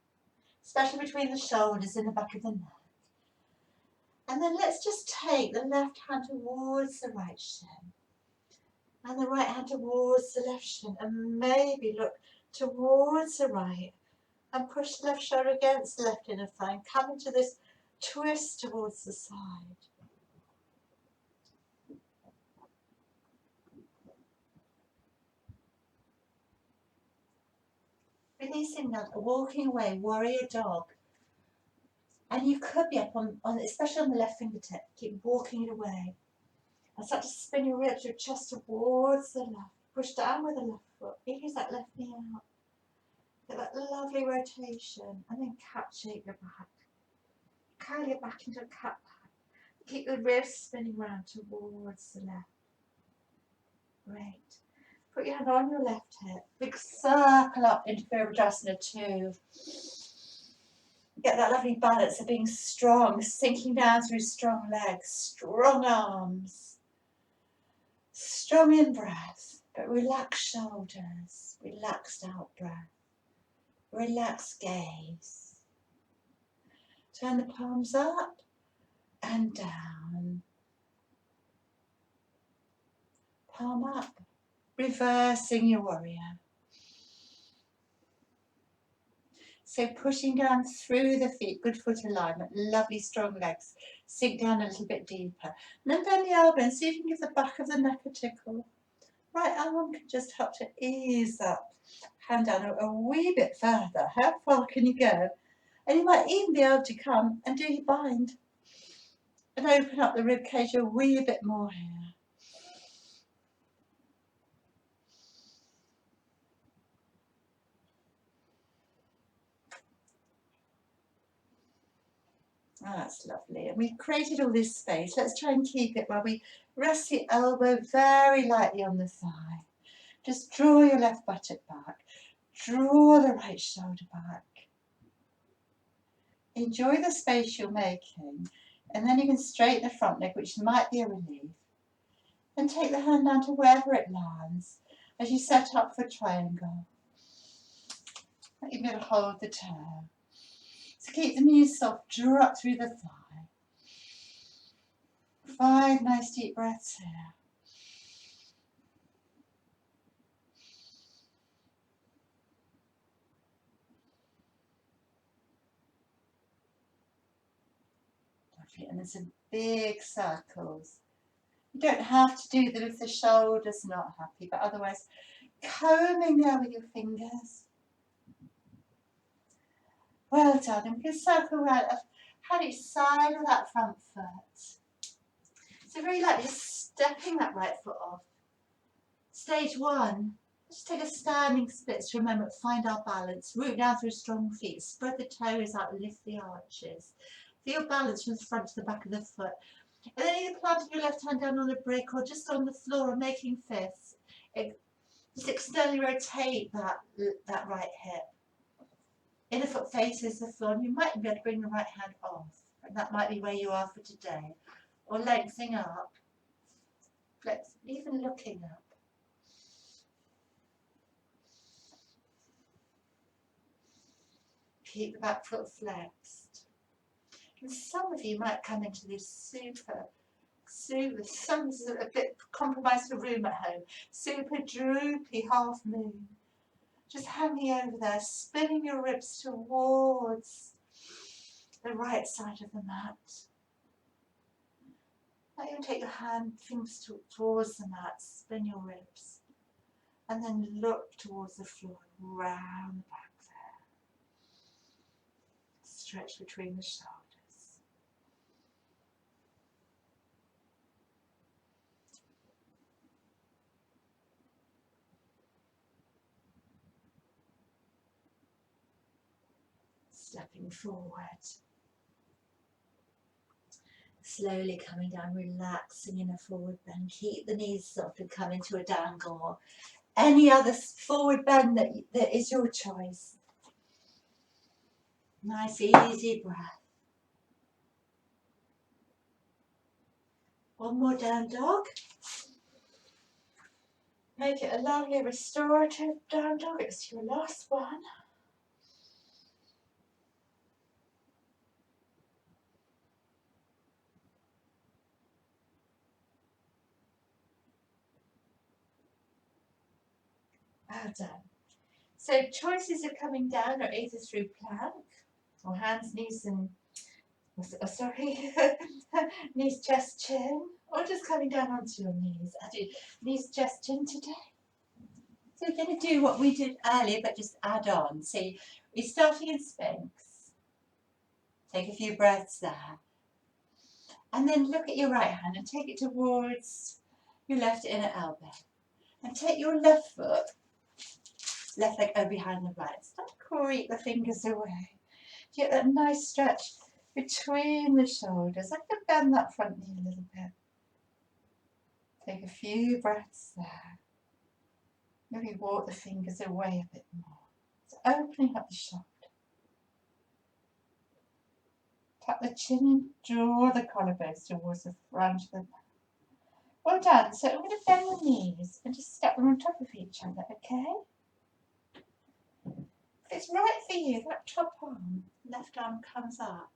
Especially between the shoulders and the back of the neck. And then let's just take the left hand towards the right shin. And the right hand towards the left shin. And maybe look towards the right. And push the left shoulder against the left inner thigh. And come into this twist towards the side. Releasing that, walking away, warrior dog. And you could be up on especially on the left fingertip, keep walking it away. And start to spin your ribs, your chest towards the left. Push down with the left foot, ease that left knee out. Get that lovely rotation, and then cat shape your back. Curl your back into a cat back. Keep the ribs spinning round towards the left. Great. Put your hand on your left hip. Big circle up into Virabhadrasana 2. Get that lovely balance of being strong, sinking down through strong legs, strong arms, strong in breath, but relaxed shoulders, relaxed out breath, relaxed gaze. Turn the palms up and down. Palm up, reversing your warrior. So pushing down through the feet, good foot alignment, lovely strong legs. Sink down a little bit deeper. And then bend the elbow and see if you can give the back of the neck a tickle. Right arm can just help to ease that hand down a wee bit further. How far can you go? And you might even be able to come and do your bind. And open up the rib cage a wee bit more here. Oh, that's lovely. And we've created all this space. Let's try and keep it while we rest the elbow very lightly on the thigh. Just draw your left buttock back. Draw the right shoulder back. Enjoy the space you're making. And then you can straighten the front leg, which might be a relief. And take the hand down to wherever it lands as you set up for triangle. You're going to hold the toe. So keep the knees soft, draw up through the thigh. 5 nice deep breaths here. Lovely. And then some big circles. You don't have to do them if the shoulder's not happy, but otherwise, combing there with your fingers. Well done. And we can circle around each side of that front foot. So very lightly just stepping that right foot off. Stage one, just take a standing split to remember, find our balance. Root down through strong feet. Spread the toes out, lift the arches. Feel balance from the front to the back of the foot. And then either planting your left hand down on a brick or just on the floor and making fists. Just externally rotate that right hip. Inner foot faces the floor, and you might be able to bring the right hand off. And that might be where you are for today. Or lengthening up, even looking up. Keep the back foot flexed. And some of you might come into this some's a bit compromised for room at home. Super droopy half moon. Just hanging over there, spinning your ribs towards the right side of the mat. Now you take your fingers towards the mat, spin your ribs, and then look towards the floor, round the back there. Stretch between the shoulders. Stepping forward. Slowly coming down, relaxing in a forward bend. Keep the knees soft and come into a dangle or any other forward bend that is your choice. Nice easy breath. One more down dog. Make it a lovely restorative down dog. It's your last one. Well done. So choices of coming down are either through plank or hands, knees and knees, chest, chin, or just coming down onto your knees. I do knees, chest, chin today. So we're going to do what we did earlier, but just add on. So we're starting in Sphinx. Take a few breaths there. And then look at your right hand and take it towards your left inner elbow. And take your left foot, left leg over behind the right. Start to creep the fingers away. Get that nice stretch between the shoulders. I can bend that front knee a little bit. Take a few breaths there. Maybe walk the fingers away a bit more. So opening up the shoulder. Tap the chin and draw the collarbones towards the front of the back. Well done. So I'm going to bend the knees and just step them on top of each other, okay? If it's right for you, that top arm, left arm comes up.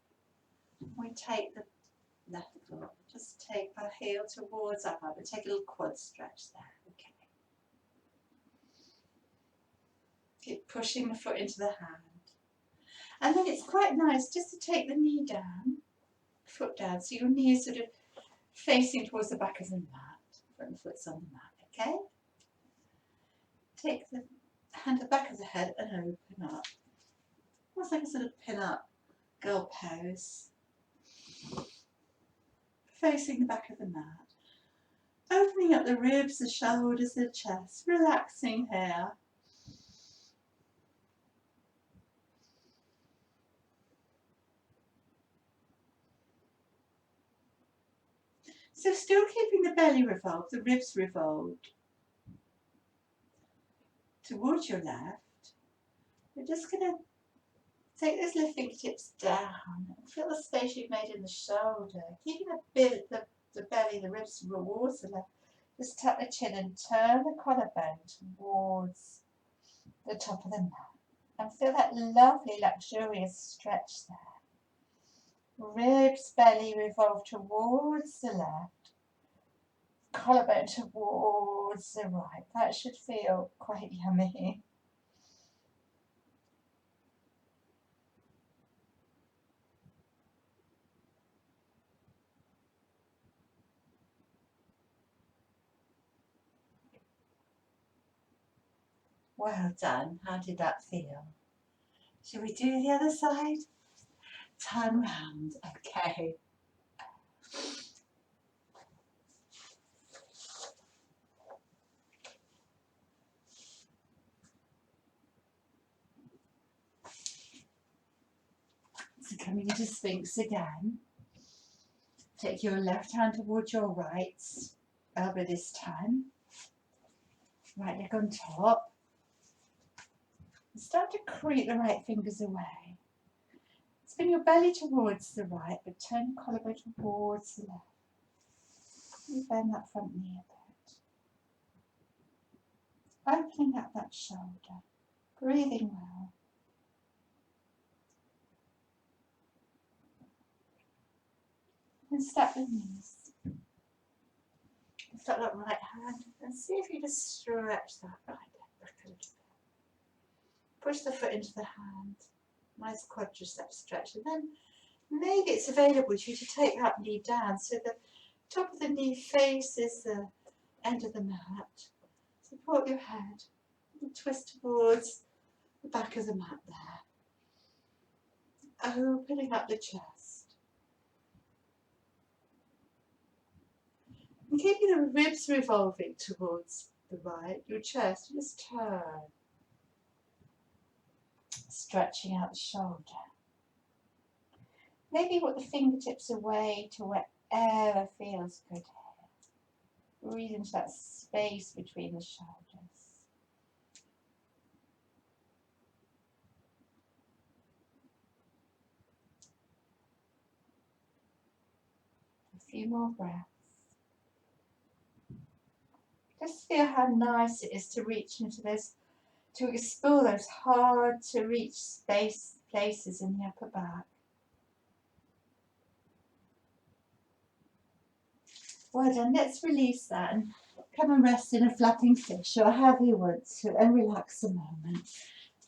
We take the left foot, just take our heel towards our arm, and take a little quad stretch there, okay? Keep pushing the foot into the hand. And then it's quite nice just to take the knee down, foot down, so your knee is sort of facing towards the back of the mat, front foot's on the mat, okay? Take the hand at the back of the head and open up. Almost like a sort of pin-up girl pose. Facing the back of the mat. Opening up the ribs, the shoulders, the chest, relaxing here. So still keeping the belly revolved, the ribs revolved towards your left. We're just going to take those left fingertips down and feel the space you've made in the shoulder, keeping the belly, the ribs towards the left. Just tap the chin and turn the collarbone towards the top of the mat. And feel that lovely, luxurious stretch there. Ribs, belly revolve towards the left. Collarbone towards the right. That should feel quite yummy. Well done. How did that feel? Shall we do the other side? Turn round. Okay. So coming into Sphinx again. Take your left hand towards your right elbow this time. Right leg on top. Start to creep the right fingers away. Spin your belly towards the right, but turn your collarbone towards the left. You bend that front knee a bit. Opening up that shoulder. Breathing well. And step the knees. Lift up that right hand and see if you just stretch that right leg back a little bit. Push the foot into the hand. Nice quadricep stretch. And then maybe it's available to you to take that knee down so the top of the knee faces the end of the mat. Support your head. And twist towards the back of the mat there. Opening up the chest. And keeping the ribs revolving towards the right, your chest, just turn. Stretching out the shoulder. Maybe walk the fingertips away to wherever feels good here. Breathe into that space between the shoulders. A few more breaths. Just feel how nice it is to reach into those, to explore those hard to reach places in the upper back. Well done, let's release that and come and rest in a flapping fish or however you want to, and relax a moment.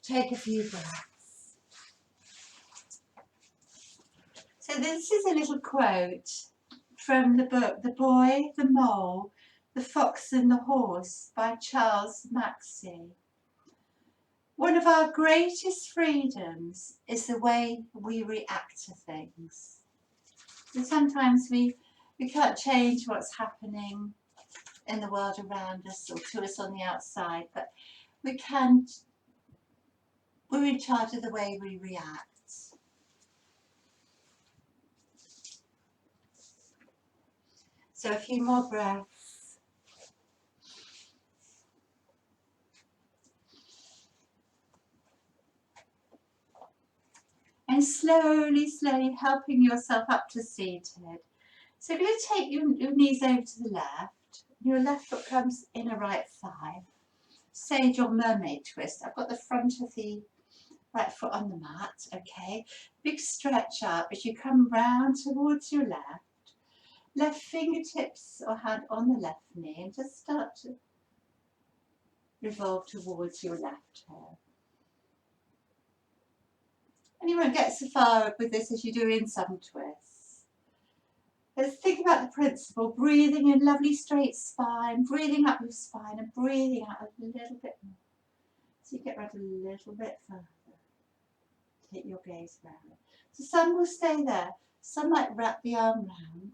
Take a few breaths. So this is a little quote from the book The Boy, the Mole, the Fox and the Horse by Charles Maxey. One of our greatest freedoms is the way we react to things. So sometimes we can't change what's happening in the world around us or to us on the outside, but we're in charge of the way we react. So a few more breaths. And slowly, slowly helping yourself up to seated. So you're going to take your knees over to the left. Your left foot comes in a right thigh. Sage or mermaid twist. I've got the front of the right foot on the mat, okay. Big stretch up as you come round towards your left. Left fingertips or hand on the left knee and just start to revolve towards your left here. And you won't get so far with this as you do in some twists. Let's think about the principle, breathing in lovely straight spine, breathing up your spine and breathing out a little bit more. So you get round a little bit further. Take your gaze round. So some will stay there, some might wrap the arm round.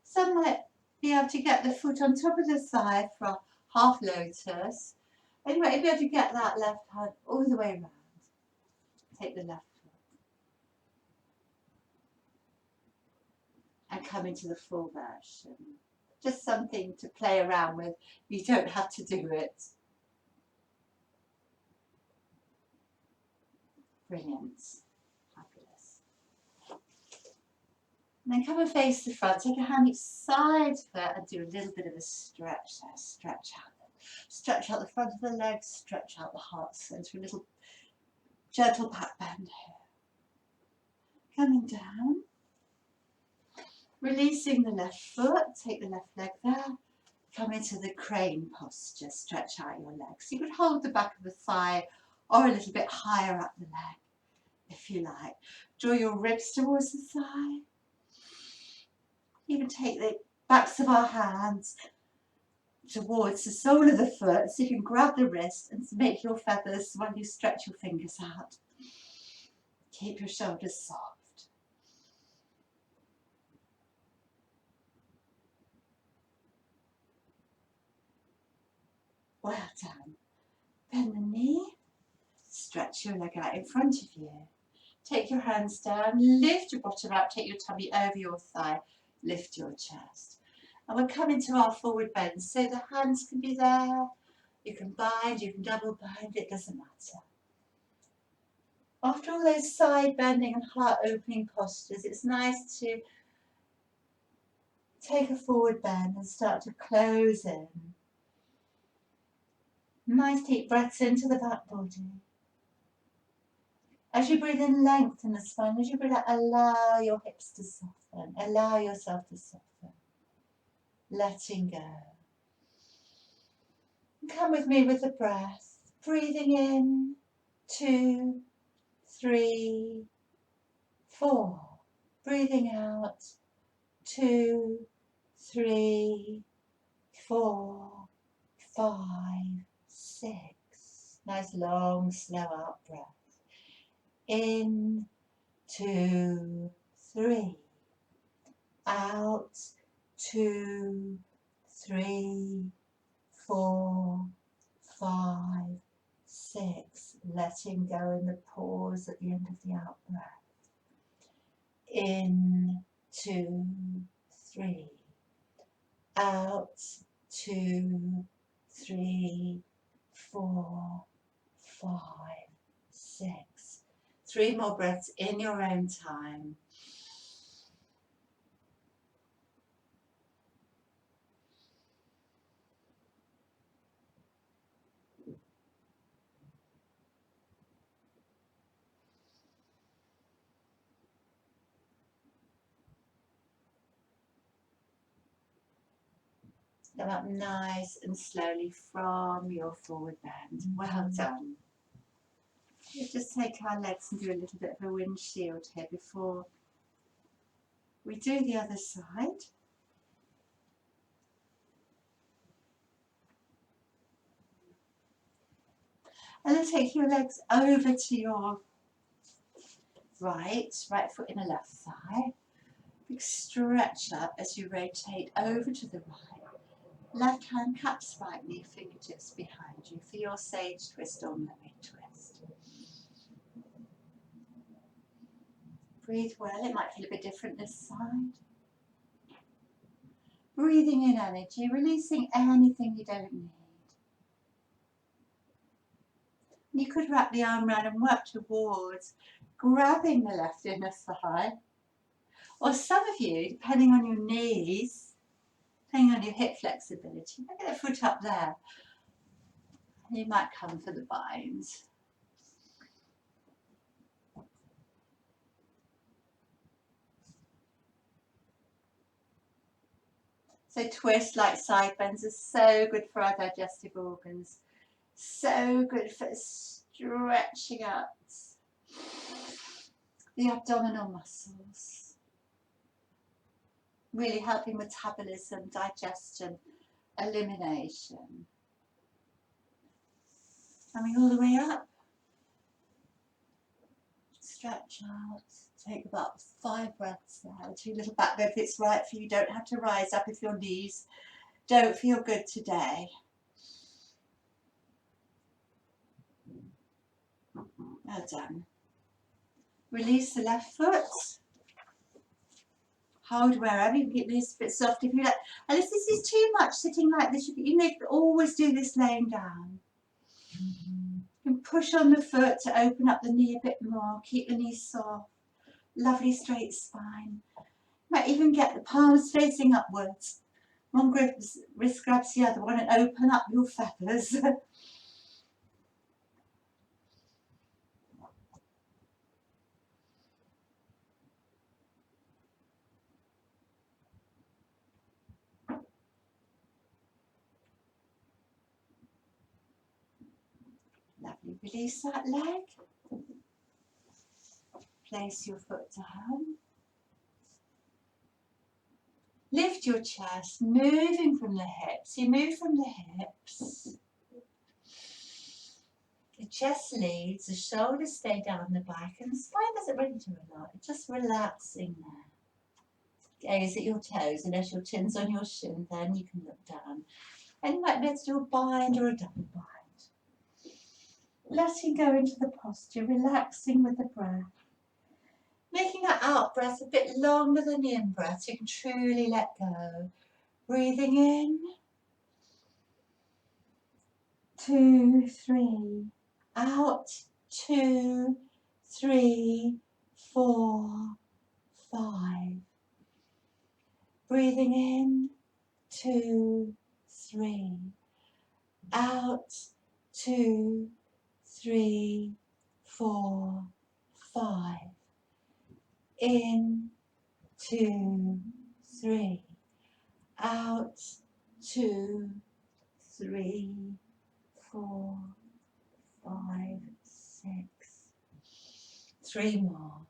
Some might be able to get the foot on top of the thigh for a half lotus. And you might be able to get that left hand all the way around. Take the left foot. And come into the full version. Just something to play around with. You don't have to do it. Brilliant. Fabulous. And then come and face the front. Take a hand each side there and do a little bit of a stretch there. Stretch out the front of the legs, stretch out the heart centre. A little gentle back bend here. Coming down. Releasing the left foot. Take the left leg there. Come into the crane posture. Stretch out your legs. You could hold the back of the thigh or a little bit higher up the leg if you like. Draw your ribs towards the thigh. Even take the backs of our hands towards the sole of the foot, so you can grab the wrist and make your feathers while you stretch your fingers out. Keep your shoulders soft. Well done. Bend the knee, stretch your leg out in front of you. Take your hands down, lift your bottom out, take your tummy over your thigh, lift your chest. And we're coming to our forward bend, so the hands can be there. You can bind, you can double bind, it doesn't matter. After all those side bending and heart opening postures, it's nice to take a forward bend and start to close in. Nice deep breaths into the back body. As you breathe in, lengthen the spine. As you breathe out, allow your hips to soften. Allow yourself to soften. Letting go. Come with me with the breath. Breathing in, 2, 3, 4. Breathing out, 2, 3, 4, 5, 6. Nice long, slow out breath. In, 2, 3. Out, 2, 3, 4, 5, 6. Letting go in the pause at the end of the out breath. In, 2, 3. Out, 2, 3, 4, 5, 6. 3 more breaths in your own time. Come up nice and slowly from your forward bend. Well done. We'll just take our legs and do a little bit of a windshield here before we do the other side. And then take your legs over to your right foot in the left thigh. Big stretch up as you rotate over to the right. Left hand cups right knee, fingertips behind you for your sage twist or mermaid twist. Breathe well, it might feel a bit different this side. Breathing in energy, releasing anything you don't need. You could wrap the arm around and work towards grabbing the left inner thigh. Or some of you, depending on your knees, depending on your hip flexibility, get the foot up there. And you might come for the binds. So twist like side bends are so good for our digestive organs. So good for stretching out the abdominal muscles. Really helping metabolism, digestion, elimination. Coming all the way up. Stretch out. Take about 5 breaths there. 2 little back bend if it's right for you. You don't have to rise up if your knees don't feel good today. Well done. Release the left foot. Hold wherever. You can keep this a bit soft if you like. And if this is too much sitting like this, you need to always do this laying down. You can push on the foot to open up the knee a bit more. Keep the knee soft. Lovely straight spine. You might even get the palms facing upwards. One wrist grabs the other one and open up your feathers. Lovely. Release that leg. Place your foot down. Lift your chest, moving from the hips. You move from the hips. The chest leads, the shoulders stay down the back, and the spine doesn't really do a lot. It's just relaxing there. Gaze at your toes, unless your chin's on your shin, then you can look down. And you might be able to do a bind or a double bind. Letting go into the posture, relaxing with the breath. Making that out breath a bit longer than the in breath so you can truly let go. Breathing in. 2, 3. Out. 2, 3, 4, 5. Breathing in. 2, 3. Out. 2, 3, 4, 5. In. 2, 3. Out. 2, 3, 4, 5, 6. 3 more.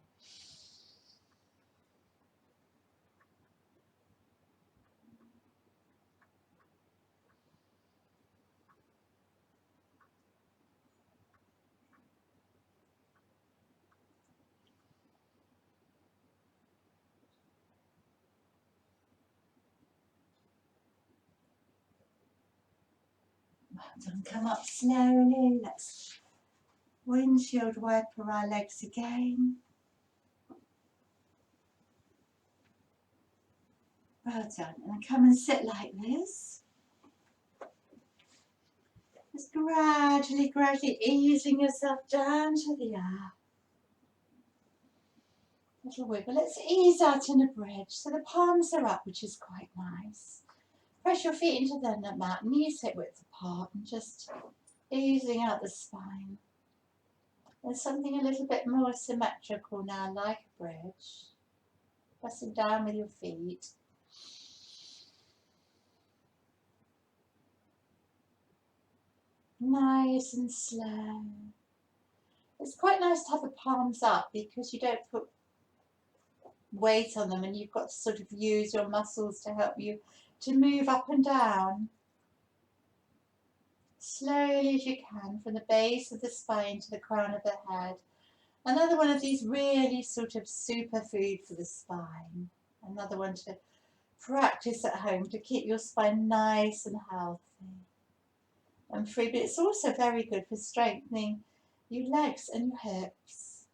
Well done. Come up slowly. Let's windshield wiper our legs again. Well done. And come and sit like this. Just gradually easing yourself down to the earth. Little wiggle. Let's ease out in a bridge. So the palms are up, which is quite nice. Press your feet into the mat, knees hip width apart, and just easing out the spine. There's something a little bit more symmetrical now, like a bridge. Pressing down with your feet. Nice and slow. It's quite nice to have the palms up because you don't put weight on them and you've got to sort of use your muscles to help you to move up and down. Slowly as you can, from the base of the spine to the crown of the head. Another one of these really sort of superfood for the spine. Another one to practice at home to keep your spine nice and healthy and free. But it's also very good for strengthening your legs and your hips.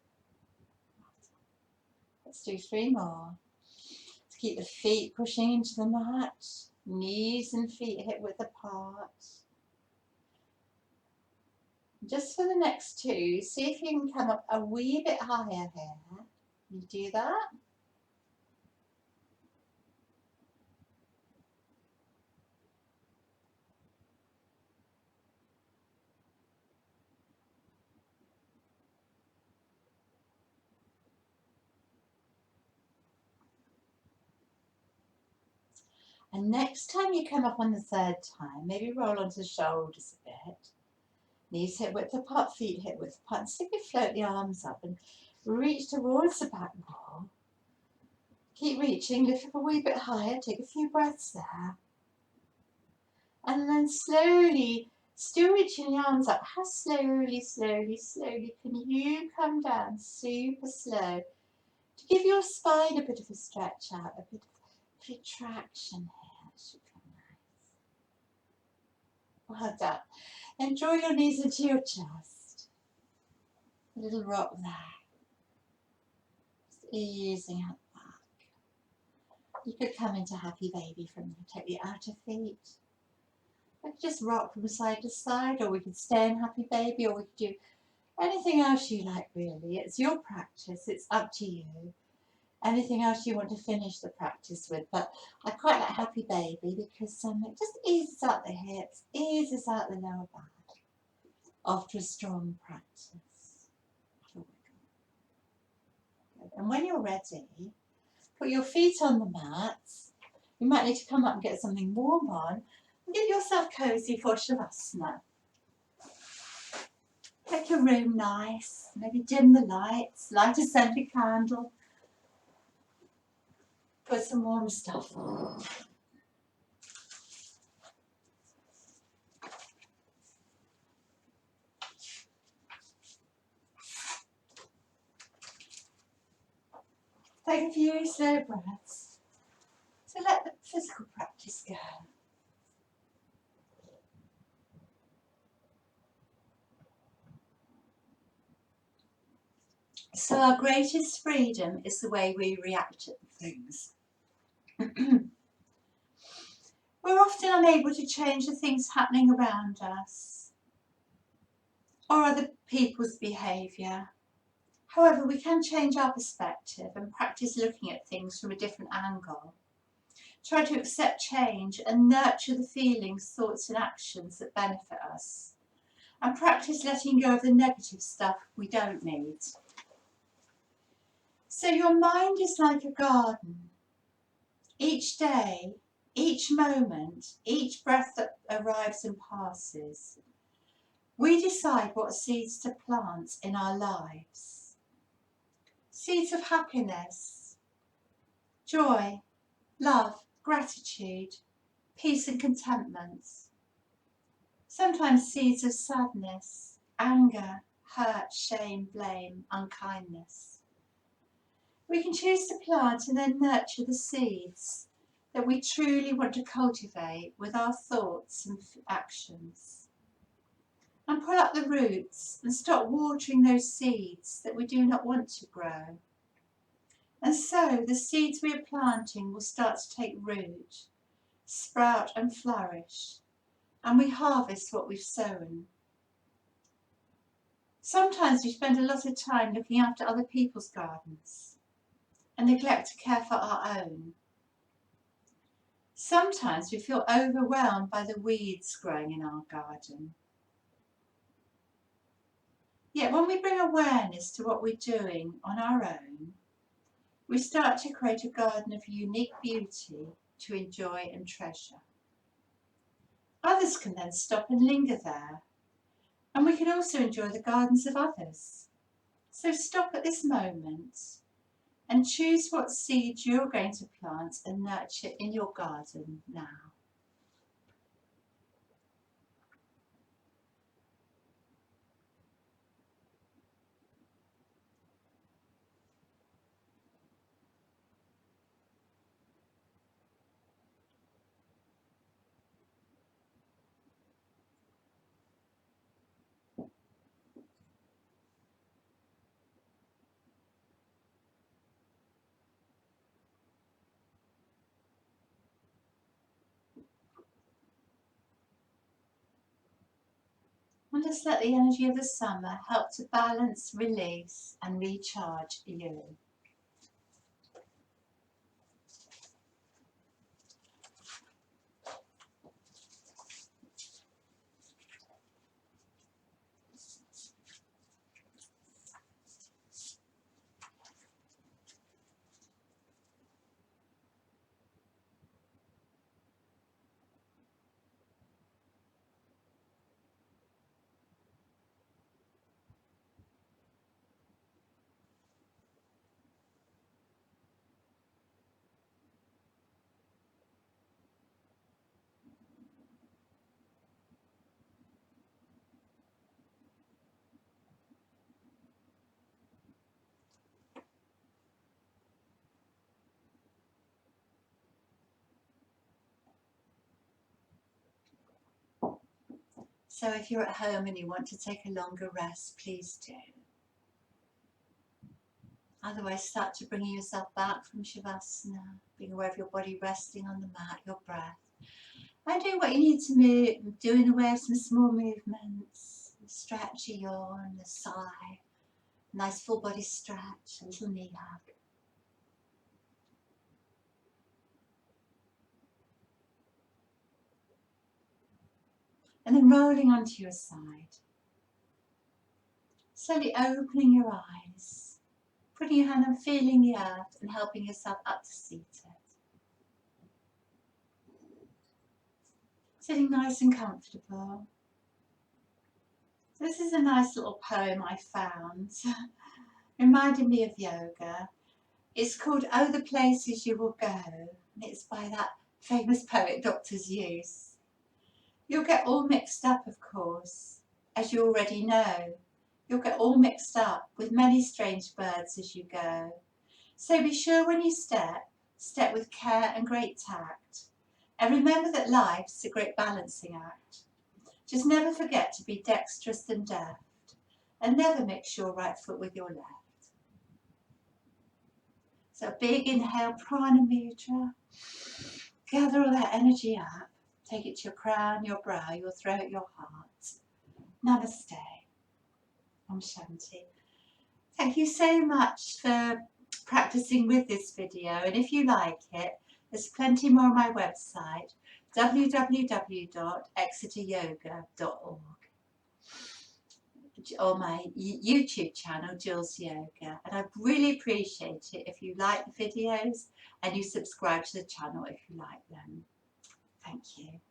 Let's do 3 more. To keep the feet pushing into the mat. Knees and feet hip width apart. Just for the next 2, see if you can come up a wee bit higher here. You do that. And next time you come up on the 3rd time, maybe roll onto the shoulders a bit. Knees hip width apart, feet hip width apart. And simply float the arms up and reach towards the back wall. Keep reaching, lift up a wee bit higher, take a few breaths there. And then slowly, still reaching the arms up, how slowly can you come down, super slow, to give your spine a bit of a stretch out, a bit of retraction here. It should feel nice. Well done. And draw your knees into your chest. A little rock there. Just easing out the back. You could come into happy baby from there. Take the outer feet. We could just rock from side to side, or we could stay in happy baby, or we could do anything else you like really. It's your practice, it's up to you. Anything else you want to finish the practice with, but I quite like happy baby because it just eases out the hips, eases out the lower back after a strong practice. And when you're ready, put your feet on the mat. You might need to come up and get something warm on. Get yourself cozy for Shavasana. Make your room nice, maybe dim the lights, light a scented candle. Put some warm stuff on. Take a few slow breaths to let the physical practice go. So our greatest freedom is the way we react to things. We're often unable to change the things happening around us or other people's behaviour. However, we can change our perspective and practice looking at things from a different angle. Try to accept change and nurture the feelings, thoughts and actions that benefit us. And practice letting go of the negative stuff we don't need. So your mind is like a garden. Each day, each moment, each breath that arrives and passes, we decide what seeds to plant in our lives. Seeds of happiness, joy, love, gratitude, peace and contentment. Sometimes seeds of sadness, anger, hurt, shame, blame, unkindness. We can choose to plant and then nurture the seeds that we truly want to cultivate with our thoughts and actions. And pull up the roots and stop watering those seeds that we do not want to grow. And so the seeds we are planting will start to take root, sprout and flourish, and we harvest what we've sown. Sometimes we spend a lot of time looking after other people's gardens and neglect to care for our own. Sometimes we feel overwhelmed by the weeds growing in our garden. Yet when we bring awareness to what we're doing on our own, we start to create a garden of unique beauty to enjoy and treasure. Others can then stop and linger there, and we can also enjoy the gardens of others. So stop at this moment and choose what seeds you're going to plant and nurture in your garden now. And just let the energy of the summer help to balance, release and recharge you. So if you're at home and you want to take a longer rest, please do. Otherwise, start to bringing yourself back from Shavasana, being aware of your body resting on the mat, your breath. And do what you need to move, do in the way of some small movements. Stretch a yawn, a sigh, nice full body stretch, a little knee hug. And then rolling onto your side. Slowly opening your eyes, putting your hand and feeling the earth and helping yourself up to seated. Sitting nice and comfortable. So this is a nice little poem I found. Reminded me of yoga. It's called Oh the Places You Will Go, and it's by that famous poet Dr. Seuss. You'll get all mixed up, of course, as you already know. You'll get all mixed up with many strange birds as you go. So be sure when you step with care and great tact. And remember that life's a great balancing act. Just never forget to be dexterous and deft, and never mix your right foot with your left. So a big inhale, prana mudra. Gather all that energy up. Take it to your crown, your brow, your throat, your heart. Namaste. Om Shanti. Thank you so much for practicing with this video, and if you like it, there's plenty more on my website, www.exeteryoga.org, or my YouTube channel, Jules Yoga. And I'd really appreciate it if you like the videos and you subscribe to the channel if you like them. Thank you.